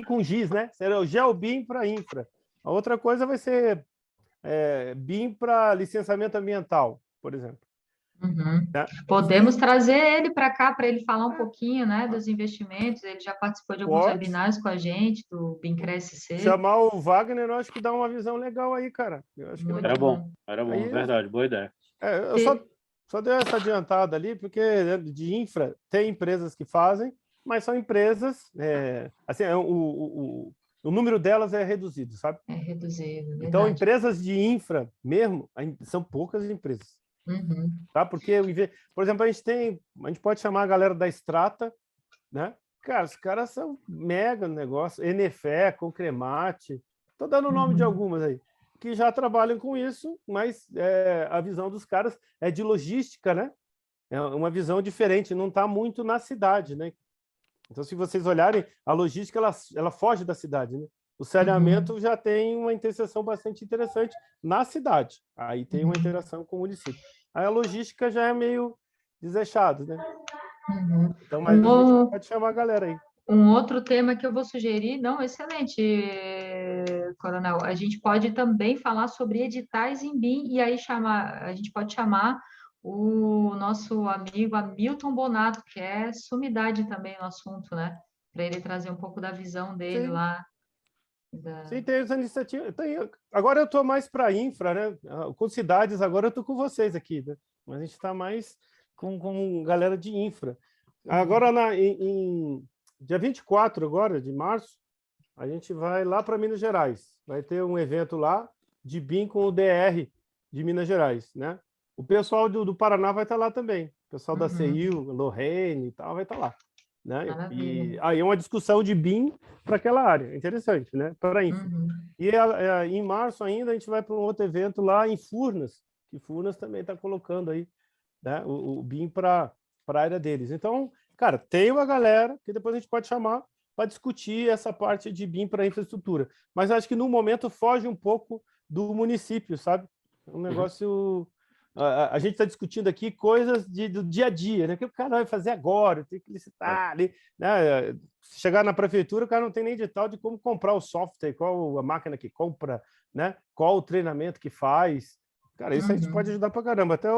com GIS, né? Será o GeoBIM para infra. A outra coisa vai ser BIM para licenciamento ambiental, por exemplo. Uhum. Né? Podemos trazer ele para cá para ele falar um pouquinho, né, dos investimentos. Ele já participou de alguns webinários com a gente do BIM Cresce. Chamar o Wagner, eu acho que dá uma visão legal aí, cara. Eu acho que era bom, aí, verdade, boa ideia. Eu só dei essa adiantada ali, porque de infra tem empresas que fazem, mas são empresas, assim, o número delas é reduzido, sabe? É reduzido, verdade. Então, empresas de infra mesmo, são poucas empresas. Uhum. Tá? Porque, por exemplo, a gente pode chamar a galera da Strata, né? Cara, os caras são mega no negócio, Enefé, Concremate, estou dando o nome de algumas aí, que já trabalham com isso, mas a visão dos caras é de logística, né? É uma visão diferente, não está muito na cidade, né? Então, se vocês olharem, a logística ela foge da cidade, né? O saneamento já tem uma interseção bastante interessante na cidade. Aí tem uma interação com o município. Aí a logística já é meio desleixado, né? Então, mas a gente pode chamar a galera aí. Um outro tema que eu vou sugerir, não, excelente, Coronel. A gente pode também falar sobre editais em BIM e aí a gente pode chamar o nosso amigo Hamilton Bonato, que é sumidade também no assunto, né? Para ele trazer um pouco da visão dele lá. Sim, tem essa iniciativa. Agora eu estou mais para infra, né? Com cidades, agora eu estou com vocês aqui, né? Mas a gente está mais com galera de infra. Agora, em dia 24 agora, de março, a gente vai lá para Minas Gerais. Vai ter um evento lá de BIM com o DR de Minas Gerais, né? O pessoal do Paraná vai estar lá também. O pessoal da CEIU, Lorraine e tal, vai estar lá. Né? E aí é uma discussão de BIM para aquela área, interessante, né? Para infra. E em março ainda a gente vai para um outro evento lá em Furnas, que Furnas também está colocando aí, né, o BIM para a área deles. Então, cara, tem uma galera que depois a gente pode chamar para discutir essa parte de BIM para infraestrutura. Mas acho que no momento foge um pouco do município, sabe? É um negócio a gente está discutindo aqui coisas do dia a dia, né? O que o cara vai fazer agora, tem que licitar ali, né? Chegar na prefeitura, o cara não tem nem edital de como comprar o software, qual a máquina que compra, né? Qual o treinamento que faz. Cara, isso a gente pode ajudar para caramba. Até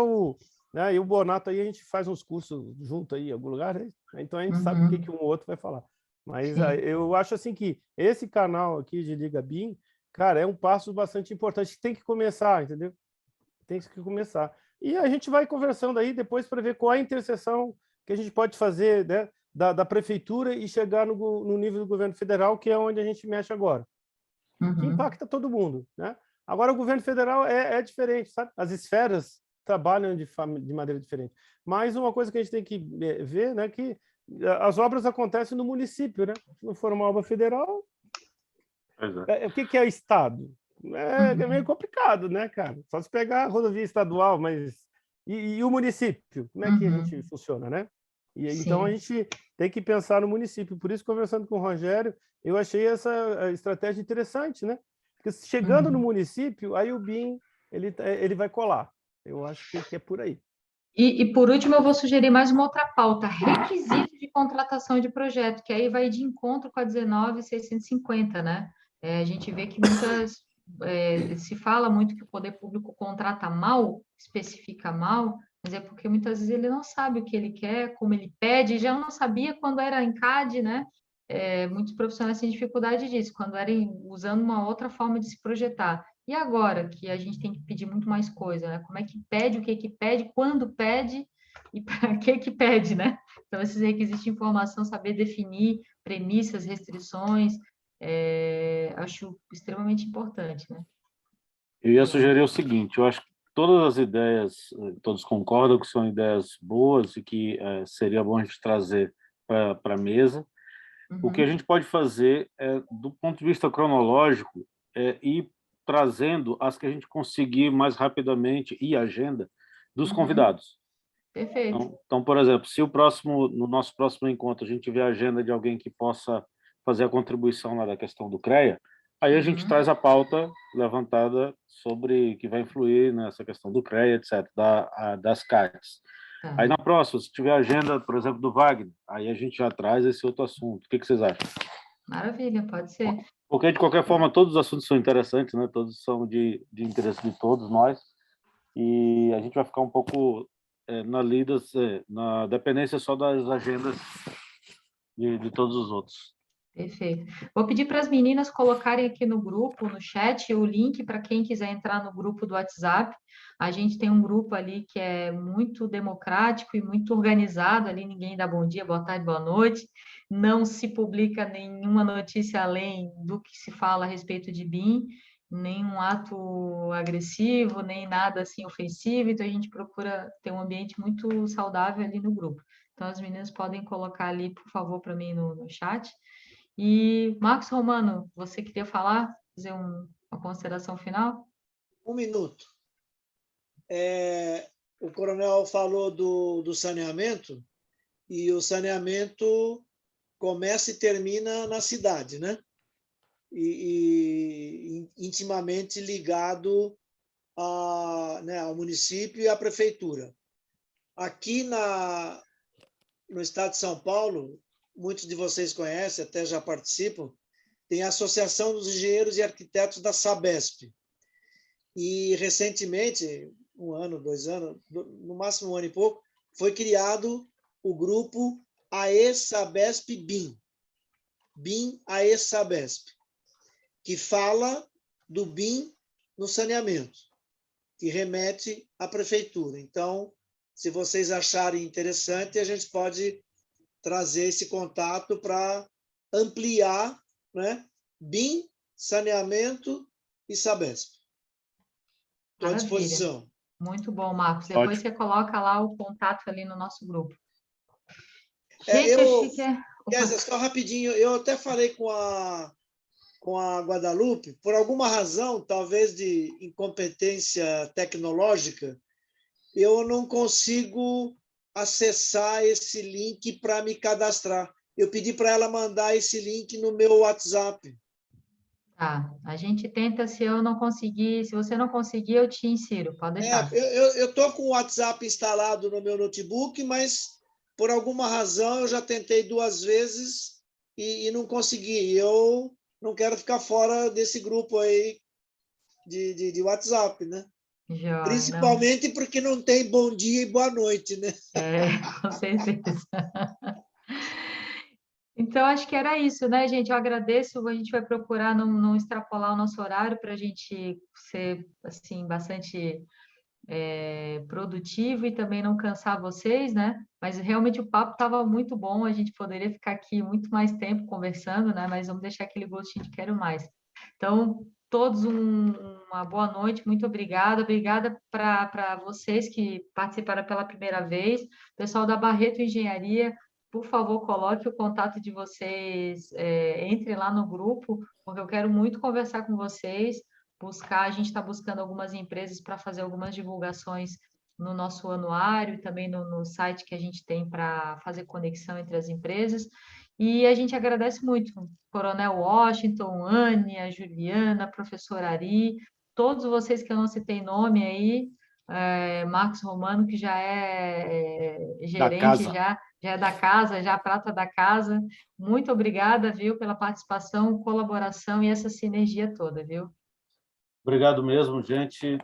né? E o Bonato aí, a gente faz uns cursos junto aí em algum lugar, né? Então a gente sabe o que um ou outro vai falar. Mas eu acho assim que esse canal aqui de Liga BIM, cara, é um passo bastante importante. Tem que começar, entendeu? Tem que começar. E a gente vai conversando aí depois para ver qual é a interseção que a gente pode fazer, né, da prefeitura e chegar no nível do governo federal, que é onde a gente mexe agora. Que impacta todo mundo, né? Agora, o governo federal é diferente, sabe? As esferas trabalham de maneira diferente. Mas uma coisa que a gente tem que ver, né, que as obras acontecem no município, né? Se não for uma obra federal, o que é Estado? É meio complicado, né, cara? Só se pegar a rodovia estadual, mas... E o município? Como é que a gente funciona, né? E então a gente tem que pensar no município. Por isso, conversando com o Rogério, eu achei essa estratégia interessante, né? Porque chegando no município, aí o BIM ele vai colar. Eu acho que é por aí. E, por último, eu vou sugerir mais uma outra pauta, requisito de contratação de projeto, que aí vai de encontro com a 19.650, né? A gente vê que se fala muito que o poder público contrata mal, especifica mal, mas é porque muitas vezes ele não sabe o que ele quer, como ele pede, já não sabia quando era em CAD, né? Muitos profissionais têm dificuldade disso, quando eram usando uma outra forma de se projetar. E agora que a gente tem que pedir muito mais coisa, né? Como é que pede, o que pede, quando pede e para que pede, né? Então, esses requisitos de informação, saber definir premissas, restrições, acho extremamente importante, né? Eu ia sugerir o seguinte, eu acho que todas as ideias, todos concordam que são ideias boas e que seria bom a gente trazer para a mesa. O que a gente pode fazer, do ponto de vista cronológico, é ir trazendo as que a gente conseguir mais rapidamente e agenda dos convidados. Perfeito. Então, por exemplo, se no nosso próximo encontro a gente tiver a agenda de alguém que possa fazer a contribuição lá da questão do CREA, aí a gente traz a pauta levantada sobre que vai influir nessa questão do CREA, etc., das CATs. Aí na próxima, se tiver a agenda, por exemplo, do Wagner, aí a gente já traz esse outro assunto. O que vocês acham? Maravilha, pode ser. Porque, de qualquer forma, todos os assuntos são interessantes, né? Todos são de interesse de todos nós. E a gente vai ficar um pouco na dependência só das agendas de todos os outros. Perfeito. Vou pedir para as meninas colocarem aqui no grupo, no chat, o link para quem quiser entrar no grupo do WhatsApp. A gente tem um grupo ali que é muito democrático e muito organizado, ali ninguém dá bom dia, boa tarde, boa noite. Não se publica nenhuma notícia além do que se fala a respeito de BIM, nenhum ato agressivo, nem nada assim ofensivo, então a gente procura ter um ambiente muito saudável ali no grupo. Então as meninas podem colocar ali, por favor, para mim no chat. E, Marcos Romano, você queria falar, fazer uma consideração final? Um minuto. O coronel falou do saneamento, e o saneamento começa e termina na cidade, né? E intimamente ligado ao município e à prefeitura. Aqui no estado de São Paulo, muitos de vocês conhecem, até já participam, tem a Associação dos Engenheiros e Arquitetos da Sabesp. E, recentemente, 1 ano, 2 anos, no máximo 1 ano e pouco, foi criado o grupo AE-Sabesp BIM. BIM AE-Sabesp, que fala do BIM no saneamento, que remete à prefeitura. Então, se vocês acharem interessante, a gente pode trazer esse contato para ampliar, né? BIM, saneamento e Sabesp. Estou à disposição. Muito bom, Marcos. Depois Ótimo. você coloca lá o contato ali no nosso grupo. Gente, Kézia, só rapidinho, eu até falei com a Guadalupe, por alguma razão, talvez de incompetência tecnológica, eu não consigo acessar esse link para me cadastrar. Eu pedi para ela mandar esse link no meu WhatsApp. Tá, a gente tenta, se eu não conseguir, se você não conseguir, eu te insiro, pode deixar. Eu estou com o WhatsApp instalado no meu notebook, mas por alguma razão eu já tentei 2 vezes e não consegui. Eu não quero ficar fora desse grupo aí de WhatsApp, né? Joia, não. Principalmente porque não tem bom dia e boa noite, né? Com certeza. Então, acho que era isso, né, gente? Eu agradeço. A gente vai procurar não extrapolar o nosso horário para a gente ser, assim, bastante produtivo e também não cansar vocês, né? Mas realmente o papo estava muito bom. A gente poderia ficar aqui muito mais tempo conversando, né? Mas vamos deixar aquele gostinho de quero mais. Então, todos uma boa noite. Muito obrigada. Obrigada para vocês que participaram pela primeira vez. Pessoal da Barreto Engenharia, por favor, coloque o contato de vocês, entre lá no grupo, porque eu quero muito conversar com vocês, a gente está buscando algumas empresas para fazer algumas divulgações no nosso anuário e também no site que a gente tem para fazer conexão entre as empresas. E a gente agradece muito, Coronel Washington, Ania, Juliana, professor Ari, todos vocês que eu não citei nome aí, Marcos Romano, que já é gerente, já é da casa, já prata da casa. Muito obrigada, viu, pela participação, colaboração e essa sinergia toda, viu? Obrigado mesmo, gente.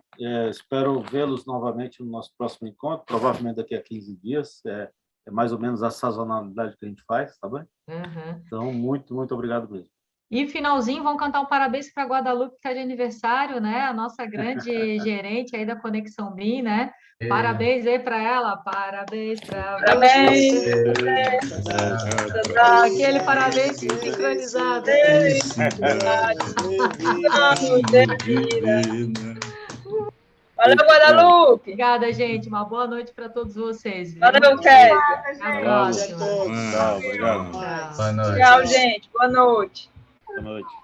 Espero vê-los novamente no nosso próximo encontro, provavelmente daqui a 15 dias. É mais ou menos a sazonalidade que a gente faz, tá bem? Uhum. Então, muito, muito obrigado mesmo. E finalzinho, vamos cantar um parabéns para a Guadalupe, que está de aniversário, né? A nossa grande gerente aí da Conexão BIM, né? Parabéns aí para ela, parabéns para você. Aquele parabéns sincronizado. Valeu, Guadalupe! Obrigada, gente. Uma boa noite para todos vocês. Viu? Valeu, Kézia! Até a próxima. Tchau, obrigado. Tchau. Boa noite. Tchau, gente. Boa noite. Boa noite.